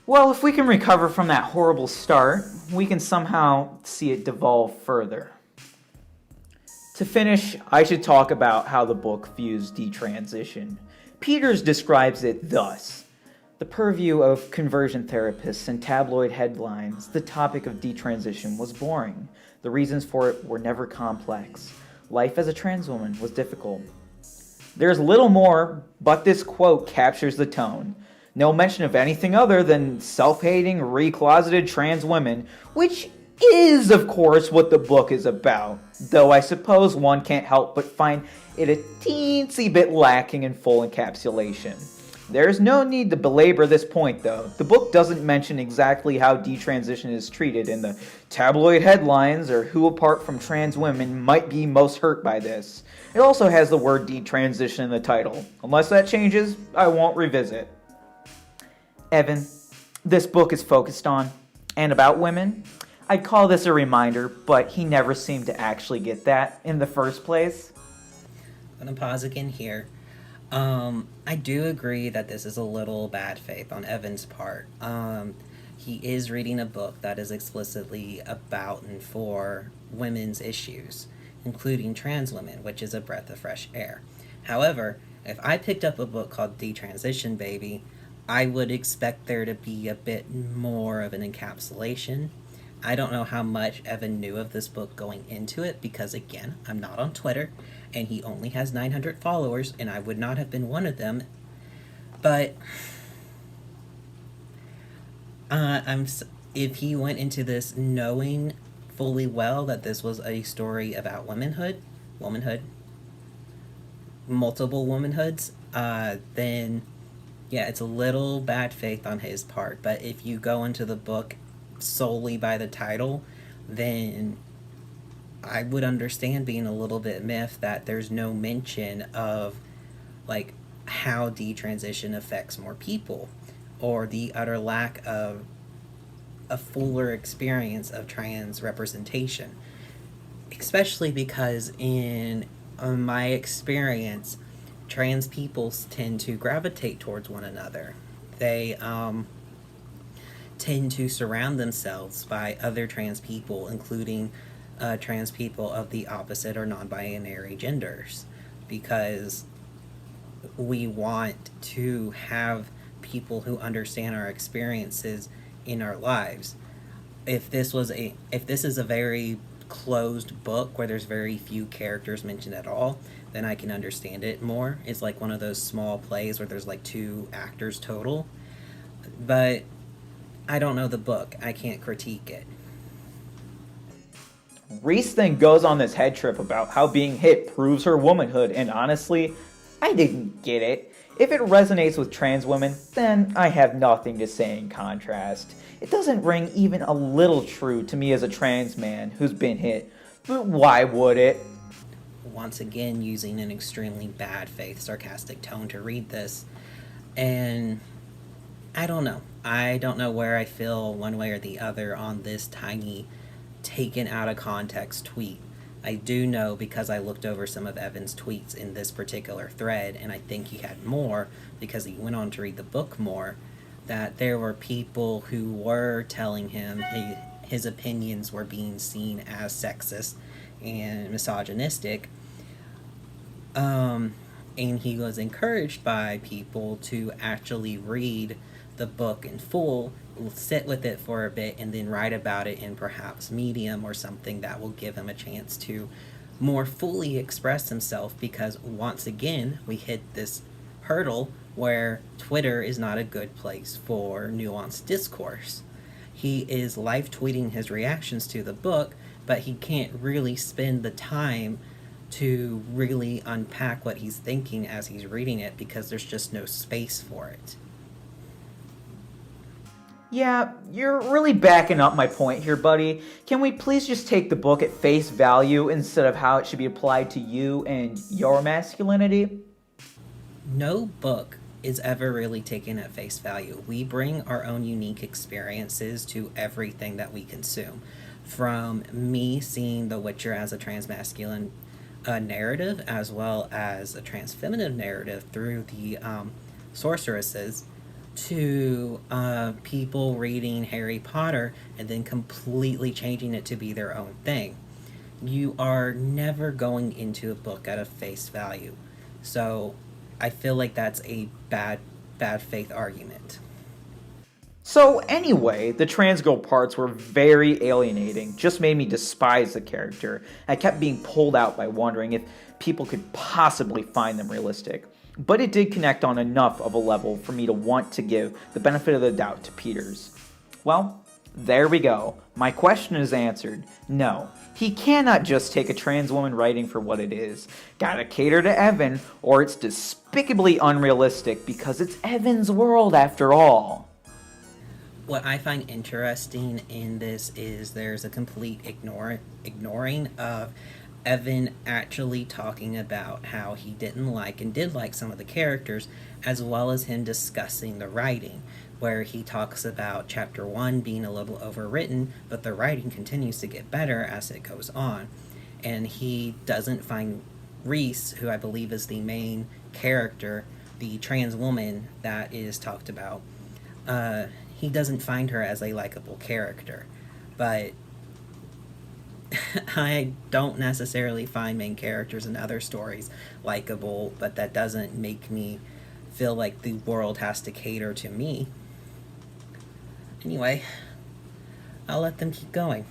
Well, if we can recover from that horrible start, we can somehow see it devolve further. To finish, I should talk about how the book views detransition. Peters describes it thus. The purview of conversion therapists and tabloid headlines, the topic of detransition was boring. The reasons for it were never complex. Life as a trans woman was difficult. There's little more, but this quote captures the tone. No mention of anything other than self-hating, recloseted trans women, which is, of course, what the book is about, though I suppose one can't help but find it a teensy bit lacking in full encapsulation. There's no need to belabor this point, though. The book doesn't mention exactly how detransition is treated in the tabloid headlines or who apart from trans women might be most hurt by this. It also has the word detransition in the title. Unless that changes, I won't revisit. Evan, this book is focused on and about women. I'd call this a reminder, but he never seemed to actually get that in the first place. I'm going to pause again here. I do agree that this is a little bad faith on Evan's part. He is reading a book that is explicitly about and for women's issues, including trans women, which is a breath of fresh air. However, if I picked up a book called Detransition Baby, I would expect there to be a bit more of an encapsulation. I don't know how much Evan knew of this book going into it because, again, I'm not on Twitter, and he only has 900 followers, and I would not have been one of them. But if he went into this knowing fully well that this was a story about womanhood, multiple womanhoods, then yeah, it's a little bad faith on his part. But if you go into the book solely by the title, then I would understand being a little bit miffed that there's no mention of like how detransition affects more people, or the utter lack of a fuller experience of trans representation, especially because in my experience, trans people tend to gravitate towards one another. They tend to surround themselves by other trans people, including trans people of the opposite or non-binary genders, because we want to have people who understand our experiences in our lives. If this is a very closed book where there's very few characters mentioned at all, then I can understand it more. It's like one of those small plays where there's like 2 actors total. But I don't know the book. I can't critique it. Reese then goes on this head trip about how being hit proves her womanhood, and honestly, I didn't get it. If it resonates with trans women, then I have nothing to say in contrast. It doesn't ring even a little true to me as a trans man who's been hit, but why would it? Once again, using an extremely bad faith, sarcastic tone to read this, and I don't know. I don't know where I feel one way or the other on this tiny, taken out of context tweet. I do know because I looked over some of Evan's tweets in this particular thread, and I think he had more because he went on to read the book more, that there were people who were telling him his opinions were being seen as sexist and misogynistic. And he was encouraged by people to actually read the book in full, sit with it for a bit, and then write about it in perhaps Medium or something that will give him a chance to more fully express himself, because once again we hit this hurdle where Twitter is not a good place for nuanced discourse. He is live tweeting his reactions to the book, but he can't really spend the time to really unpack what he's thinking as he's reading it because there's just no space for it. Yeah, you're really backing up my point here, buddy. Can we please just take the book at face value instead of how it should be applied to you and your masculinity? No book is ever really taken at face value. We bring our own unique experiences to everything that we consume. From me seeing The Witcher as a transmasculine narrative, as well as a transfeminine narrative through the sorceresses, to people reading Harry Potter and then completely changing it to be their own thing. You are never going into a book at a face value. So I feel like that's a bad faith argument. So anyway, the trans girl parts were very alienating, just made me despise the character. I kept being pulled out by wondering if people could possibly find them realistic. But it did connect on enough of a level for me to want to give the benefit of the doubt to Peters. Well, there we go. My question is answered. No, he cannot just take a trans woman writing for what it is. Gotta cater to Evan, or it's despicably unrealistic because it's Evan's world after all. What I find interesting in this is there's a complete ignoring of Evan actually talking about how he didn't like and did like some of the characters, as well as him discussing the writing, where he talks about chapter 1 being a little overwritten, but the writing continues to get better as it goes on. And he doesn't find Reese, who I believe is the main character, the trans woman that is talked about, he doesn't find her as a likable character. But I don't necessarily find main characters in other stories likable, but that doesn't make me feel like the world has to cater to me. Anyway, I'll let them keep going.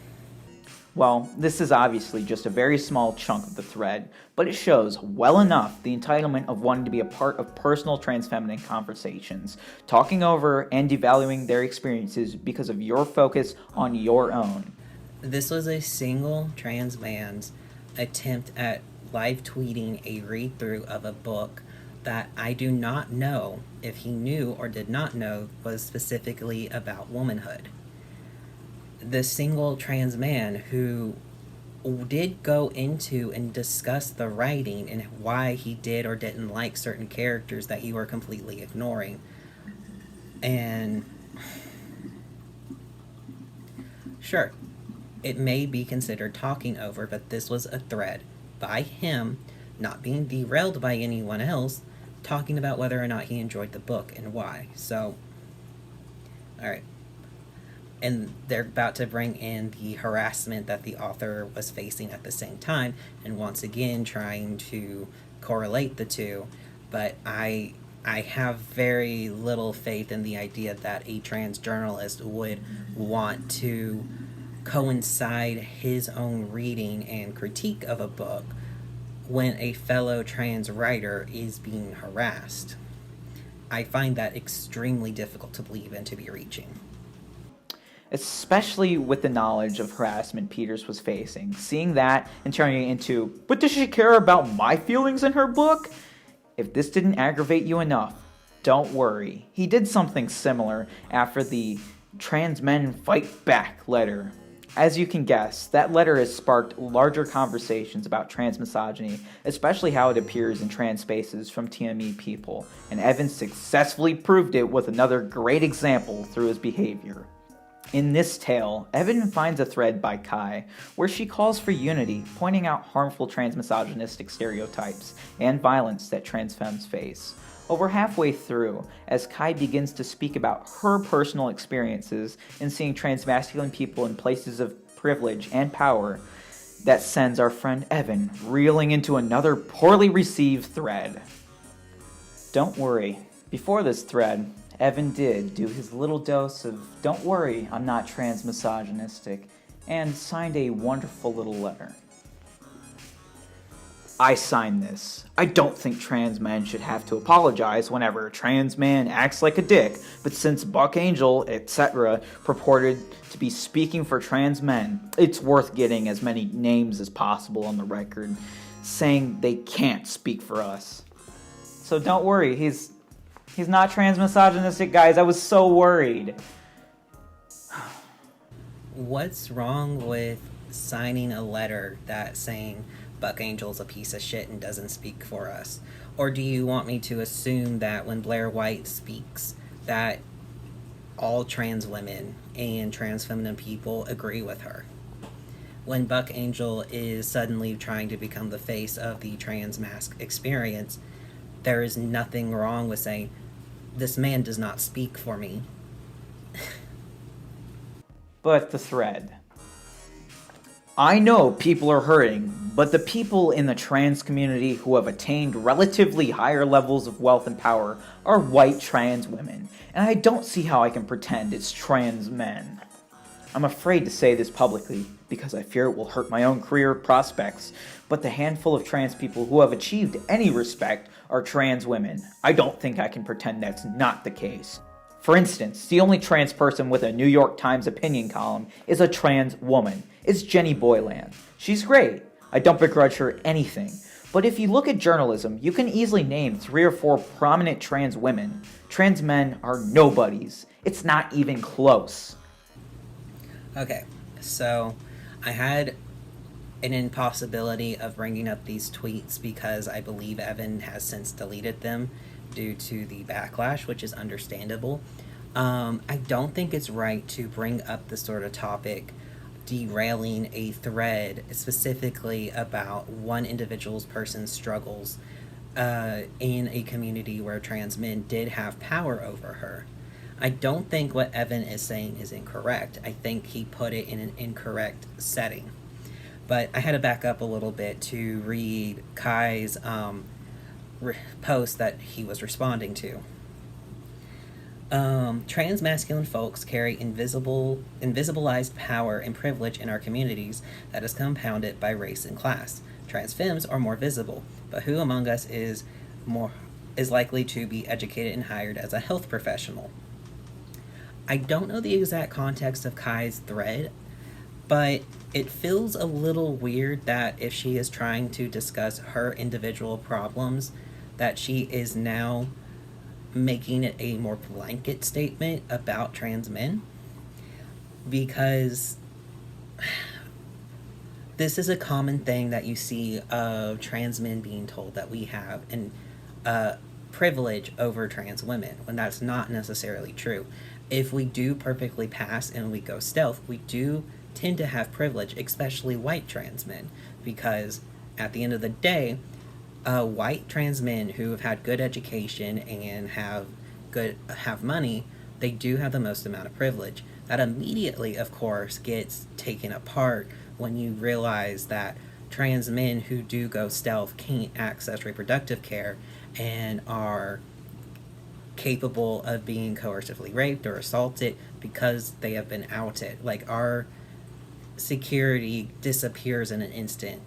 Well, this is obviously just a very small chunk of the thread, but it shows well enough the entitlement of wanting to be a part of personal transfeminine conversations, talking over and devaluing their experiences because of your focus on your own. This was a single trans man's attempt at live tweeting a read-through of a book that I do not know if he knew or did not know was specifically about womanhood. The single trans man who did go into and discuss the writing and why he did or didn't like certain characters that you were completely ignoring. And sure, it may be considered talking over, but this was a thread by him, not being derailed by anyone else, talking about whether or not he enjoyed the book and why. So, alright. And they're about to bring in the harassment that the author was facing at the same time, and once again trying to correlate the two. But I have very little faith in the idea that a trans journalist would want to coincide his own reading and critique of a book when a fellow trans writer is being harassed. I find that extremely difficult to believe and to be reaching. Especially with the knowledge of harassment Peters was facing. Seeing that and turning it into, but does she care about my feelings in her book? If this didn't aggravate you enough, don't worry. He did something similar after the Trans Men Fight Back letter. As you can guess, that letter has sparked larger conversations about transmisogyny, especially how it appears in trans spaces from TME people, and Evan successfully proved it with another great example through his behavior. In this tale, Evan finds a thread by Kai where she calls for unity, pointing out harmful transmisogynistic stereotypes and violence that trans femmes face. Over halfway through, as Kai begins to speak about her personal experiences in seeing transmasculine people in places of privilege and power, that sends our friend Evan reeling into another poorly received thread. Don't worry, before this thread, Evan did do his little dose of, don't worry, I'm not transmisogynistic, and signed a wonderful little letter. I signed this. I don't think trans men should have to apologize whenever a trans man acts like a dick, but since Buck Angel, etc., purported to be speaking for trans men, it's worth getting as many names as possible on the record, saying they can't speak for us. So don't worry, he's not transmisogynistic, guys. I was so worried. What's wrong with signing a letter that saying Buck Angel's a piece of shit and doesn't speak for us? Or do you want me to assume that when Blair White speaks, that all trans women and trans feminine people agree with her? When Buck Angel is suddenly trying to become the face of the trans mask experience, there is nothing wrong with saying, this man does not speak for me. But the thread. I know people are hurting, but the people in the trans community who have attained relatively higher levels of wealth and power are white trans women, and I don't see how I can pretend it's trans men. I'm afraid to say this publicly because I fear it will hurt my own career prospects, but the handful of trans people who have achieved any respect are trans women. I don't think I can pretend that's not the case. For instance, the only trans person with a New York Times opinion column is a trans woman. It's Jenny Boylan. She's great. I don't begrudge her anything. But if you look at journalism, you can easily name 3 or 4 prominent trans women. Trans men are nobodies. It's not even close. Okay, so I had an impossibility of bringing up these tweets because I believe Evan has since deleted them due to the backlash, which is understandable. I don't think it's right to bring up this sort of topic derailing a thread specifically about one individual's person's struggles in a community where trans men did have power over her. I don't think what Evan is saying is incorrect. I think he put it in an incorrect setting. But I had to back up a little bit to read Kai's post that he was responding to. Trans masculine folks carry invisibilized power and privilege in our communities that is compounded by race and class. Trans femmes are more visible, but who among us is likely to be educated and hired as a health professional? I don't know the exact context of Kai's thread, but it feels a little weird that if she is trying to discuss her individual problems, that she is now making it a more blanket statement about trans men. Because this is a common thing that you see of trans men being told that we have an privilege over trans women, when that's not necessarily true. If we do perfectly pass and we go stealth, we do tend to have privilege, especially white trans men, because at the end of the day, white trans men who have had good education and have money, they do have the most amount of privilege. That immediately, of course, gets taken apart when you realize that trans men who do go stealth can't access reproductive care and are capable of being coercively raped or assaulted because they have been outed. Like, our security disappears in an instant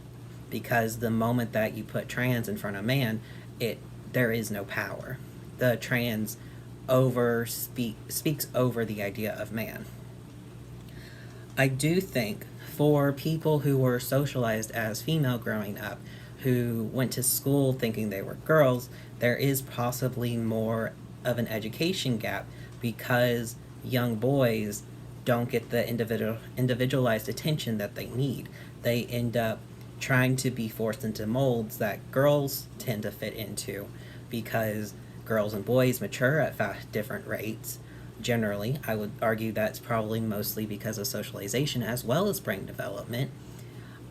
because the moment that you put trans in front of man, there is no power. The trans speaks over the idea of man. I do think for people who were socialized as female growing up, who went to school thinking they were girls, there is possibly more of an education gap because young boys don't get the individualized attention that they need. They end up trying to be forced into molds that girls tend to fit into because girls and boys mature at different rates. Generally, I would argue that's probably mostly because of socialization as well as brain development.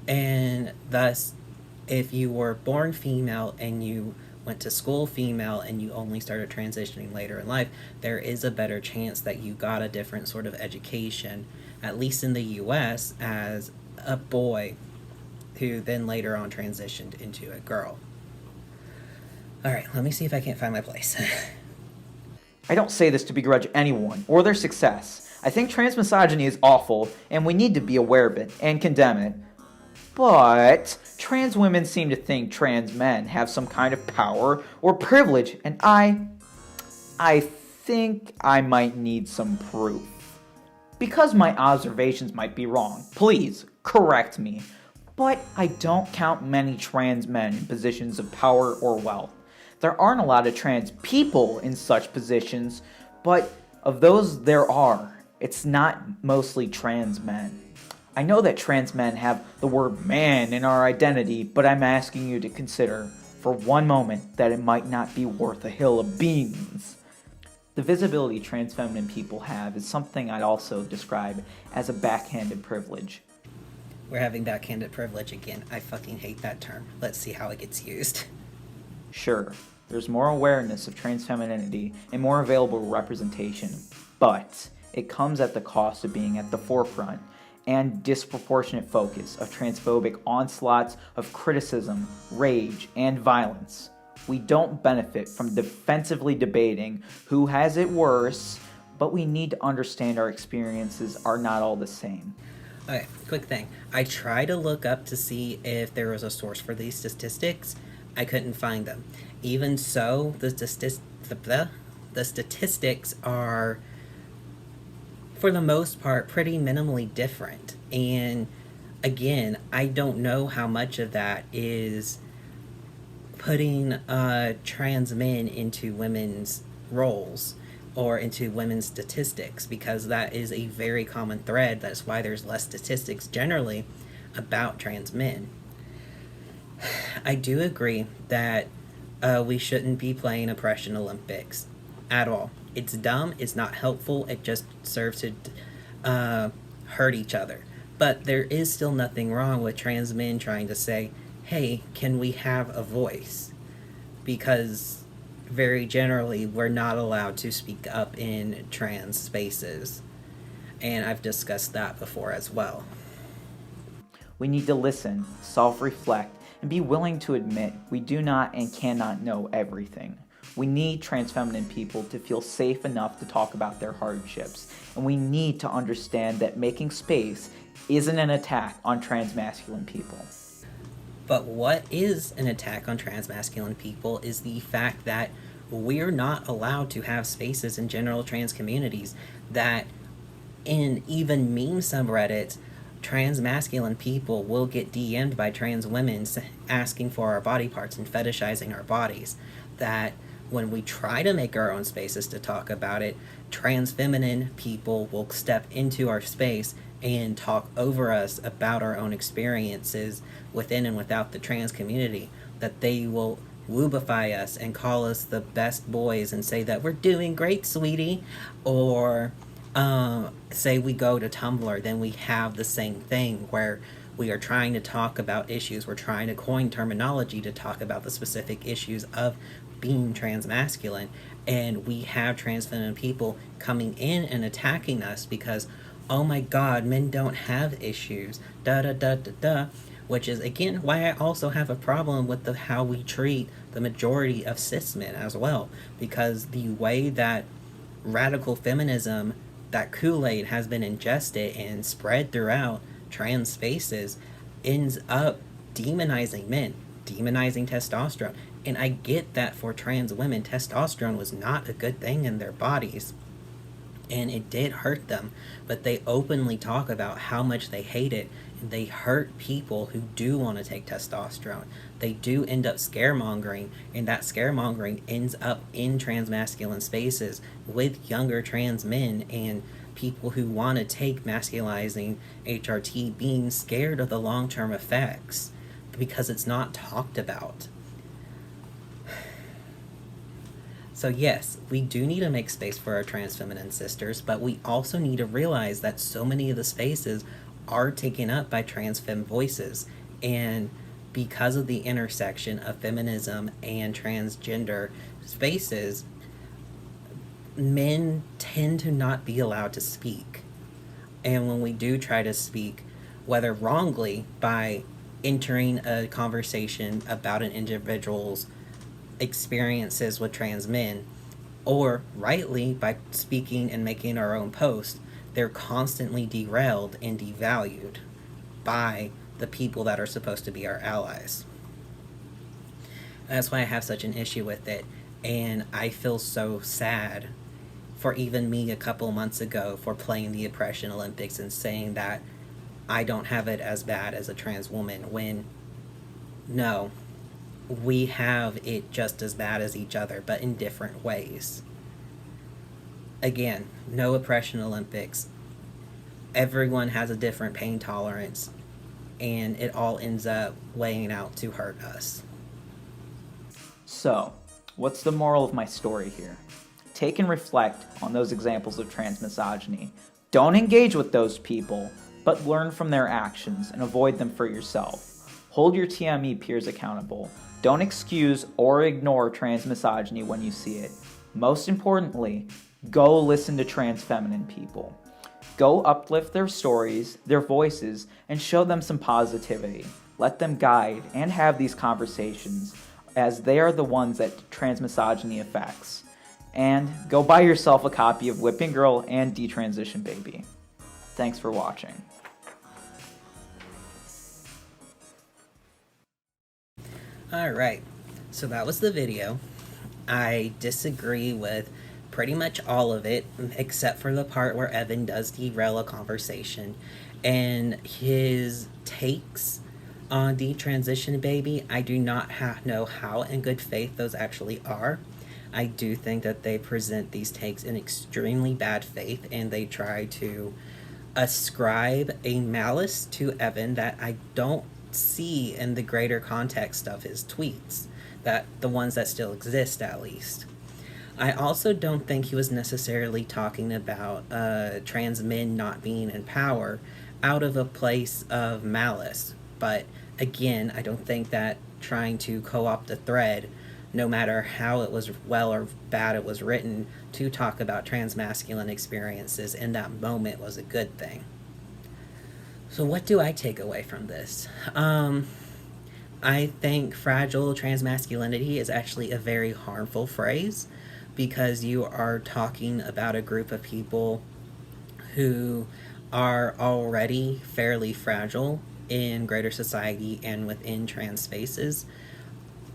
And thus, if you were born female and you went to school female and you only started transitioning later in life, there is a better chance that you got a different sort of education, at least in the US, as a boy who then later on transitioned into a girl. Alright, let me see if I can't find my place. I don't say this to begrudge anyone or their success. I think transmisogyny is awful, and we need to be aware of it and condemn it. But trans women seem to think trans men have some kind of power or privilege, and I think I might need some proof. Because my observations might be wrong, please correct me. But I don't count many trans men in positions of power or wealth. There aren't a lot of trans people in such positions, but of those there are. It's not mostly trans men. I know that trans men have the word man in our identity, but I'm asking you to consider, for one moment that it might not be worth a hill of beans. The visibility trans feminine people have is something I'd also describe as a backhanded privilege. We're having backhanded privilege again. I fucking hate that term. Let's see how it gets used. Sure, there's more awareness of trans femininity and more available representation, but it comes at the cost of being at the forefront and disproportionate focus of transphobic onslaughts of criticism, rage, and violence. We don't benefit from defensively debating who has it worse, but we need to understand our experiences are not all the same. Okay, quick thing. I tried to look up to see if there was a source for these statistics. I couldn't find them. Even so, the statistics are, for the most part, pretty minimally different. And again, I don't know how much of that is putting trans men into women's roles or into women's statistics, because that is a very common thread. That's why there's less statistics generally about trans men. I do agree that we shouldn't be playing Oppression Olympics at all. It's dumb, it's not helpful, it just serves to hurt each other. But there is still nothing wrong with trans men trying to say, hey, can we have a voice? Because very generally, we're not allowed to speak up in trans spaces. And I've discussed that before as well. We need to listen, self-reflect, and be willing to admit we do not and cannot know everything. We need trans feminine people to feel safe enough to talk about their hardships, and we need to understand that making space isn't an attack on transmasculine people. But what is an attack on transmasculine people is the fact that we're not allowed to have spaces in general trans communities, that in even meme subreddits, transmasculine people will get DM'd by trans women asking for our body parts and fetishizing our bodies. That when we try to make our own spaces to talk about it, trans feminine people will step into our space and talk over us about our own experiences within and without the trans community. That they will woobify us and call us the best boys and say that we're doing great, sweetie. Or say we go to Tumblr, then we have the same thing where we are trying to talk about issues. We're trying to coin terminology to talk about the specific issues of being transmasculine. And we have trans feminine people coming in and attacking us because, oh my god, men don't have issues. Da da da da da. Which is, again, why I also have a problem with how we treat the majority of cis men as well. Because the way that radical feminism, that Kool-Aid has been ingested and spread throughout trans spaces, ends up demonizing men, demonizing testosterone. And I get that for trans women, testosterone was not a good thing in their bodies. And it did hurt them. But they openly talk about how much they hate it. And they hurt people who do want to take testosterone. They do end up scaremongering, and that scaremongering ends up in transmasculine spaces with younger trans men and people who want to take masculizing HRT being scared of the long-term effects because it's not talked about. So yes, we do need to make space for our trans feminine sisters, but we also need to realize that so many of the spaces are taken up by trans femme voices, and because of the intersection of feminism and transgender spaces, men tend to not be allowed to speak. And when we do try to speak, whether wrongly by entering a conversation about an individual's experiences with trans men, or rightly by speaking and making our own post, they're constantly derailed and devalued by the people that are supposed to be our allies. That's why I have such an issue with it, and I feel so sad for even me a couple months ago for playing the Oppression Olympics and saying that I don't have it as bad as a trans woman, when no, we have it just as bad as each other, but in different ways. Again, no Oppression Olympics. Everyone has a different pain tolerance, and it all ends up weighing out to hurt us. So, what's the moral of my story here? Take and reflect on those examples of transmisogyny. Don't engage with those people, but learn from their actions and avoid them for yourself. Hold your TME peers accountable. Don't excuse or ignore transmisogyny when you see it. Most importantly, go listen to trans feminine people. Go uplift their stories, their voices, and show them some positivity. Let them guide and have these conversations, as they are the ones that transmisogyny affects. And go buy yourself a copy of Whipping Girl and Detransition Baby. Thanks for watching. Alright, so that was the video. I disagree with pretty much all of it, except for the part where Evan does derail a conversation. And his takes on Detransition Baby, I do not know how in good faith those actually are. I do think that they present these takes in extremely bad faith, and they try to ascribe a malice to Evan that I don't see in the greater context of his tweets, that the ones that still exist at least. I also don't think he was necessarily talking about trans men not being in power out of a place of malice. But again, I don't think that trying to co-opt a thread, no matter how it was well or bad it was written, to talk about transmasculine experiences in that moment was a good thing. So what do I take away from this? I think fragile transmasculinity is actually a very harmful phrase, because you are talking about a group of people who are already fairly fragile in greater society and within trans spaces.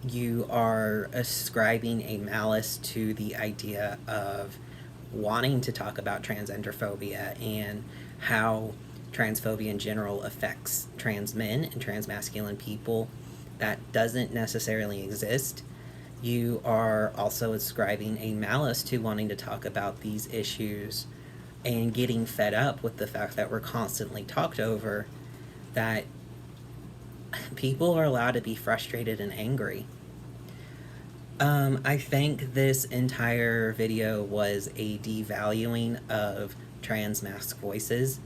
You are ascribing a malice to the idea of wanting to talk about transgenderphobia and how transphobia in general affects trans men and transmasculine people. That doesn't necessarily exist. You are also ascribing a malice to wanting to talk about these issues and getting fed up with the fact that we're constantly talked over, that people are allowed to be frustrated and angry. I think this entire video was a devaluing of trans masc voices,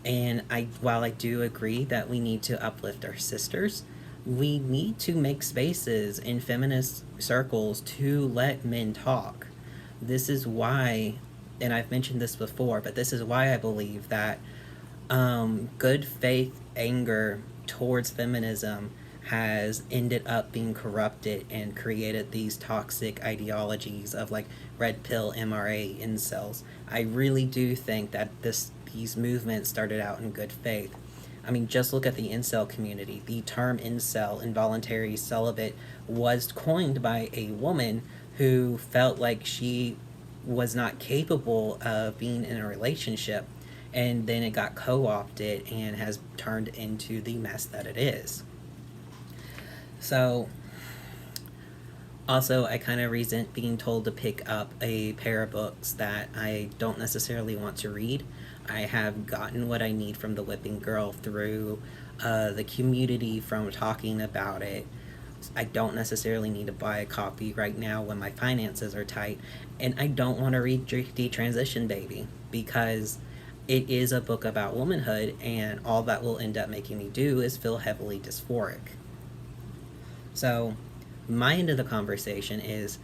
and while I do agree that we need to uplift our sisters, we need to make spaces in feminist circles to let men talk. This is why, and I've mentioned this before, but this is why I believe that good faith anger towards feminism has ended up being corrupted and created these toxic ideologies of like red pill MRA incels. I really do think that these movements started out in good faith. I mean, just look at the incel community. The term incel, involuntary celibate, was coined by a woman who felt like she was not capable of being in a relationship, and then it got co-opted and has turned into the mess that it is. So, also, I kind of resent being told to pick up a pair of books that I don't necessarily want to read. I have gotten what I need from The Whipping Girl through the community, from talking about it. I don't necessarily need to buy a copy right now when my finances are tight, and I don't want to read Detransition Baby, because it is a book about womanhood, and all that will end up making me do is feel heavily dysphoric. So, my end of the conversation is,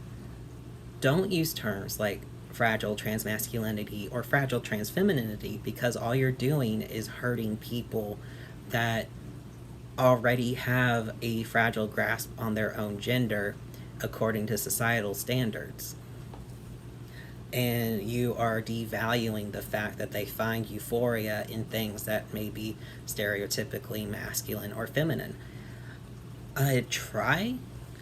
don't use terms like fragile transmasculinity or fragile transfemininity, because all you're doing is hurting people that already have a fragile grasp on their own gender according to societal standards. And you are devaluing the fact that they find euphoria in things that may be stereotypically masculine or feminine. I try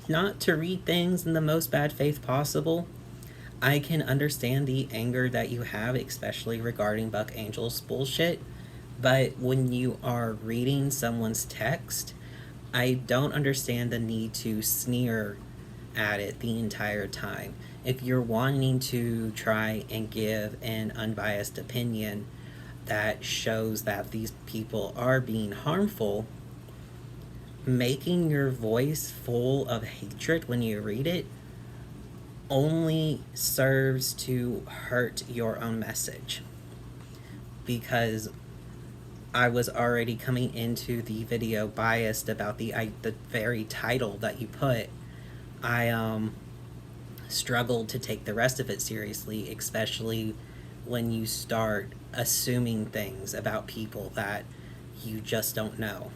not to read things in the most bad faith possible. I can understand the anger that you have, especially regarding Buck Angel's bullshit, but when you are reading someone's text, I don't understand the need to sneer at it the entire time. If you're wanting to try and give an unbiased opinion that shows that these people are being harmful, making your voice full of hatred when you read it only serves to hurt your own message. Because I was already coming into the video biased about the very title that you put. I struggled to take the rest of it seriously, especially when you start assuming things about people that you just don't know.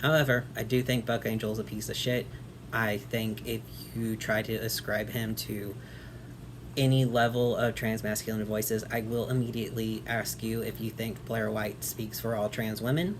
However, I do think Buck Angel is a piece of shit. I think if you try to ascribe him to any level of transmasculine voices, I will immediately ask you if you think Blair White speaks for all trans women.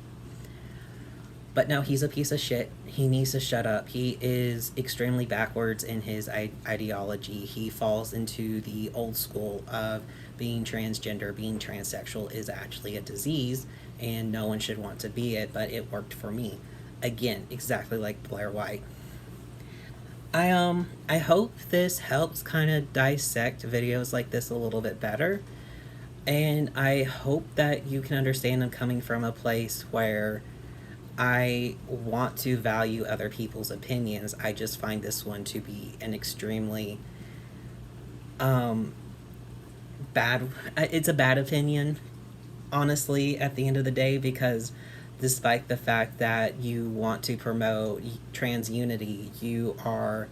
But no, he's a piece of shit. He needs to shut up. He is extremely backwards in his ideology. He falls into the old school of being transgender, being transsexual is actually a disease, and no one should want to be it, but it worked for me. Again, exactly like Blair White. I hope this helps kind of dissect videos like this a little bit better. And I hope that you can understand I'm coming from a place where I want to value other people's opinions. I just find this one to be an extremely bad, it's a bad opinion, honestly, at the end of the day, because despite the fact that you want to promote trans unity, you are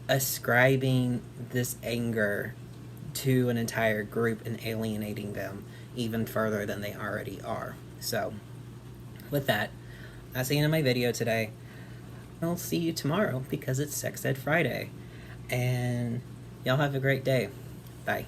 ascribing this anger to an entire group and alienating them even further than they already are. So, with that, that's the end of my video today. I'll see you tomorrow because it's Sex Ed Friday. And y'all have a great day. Bye.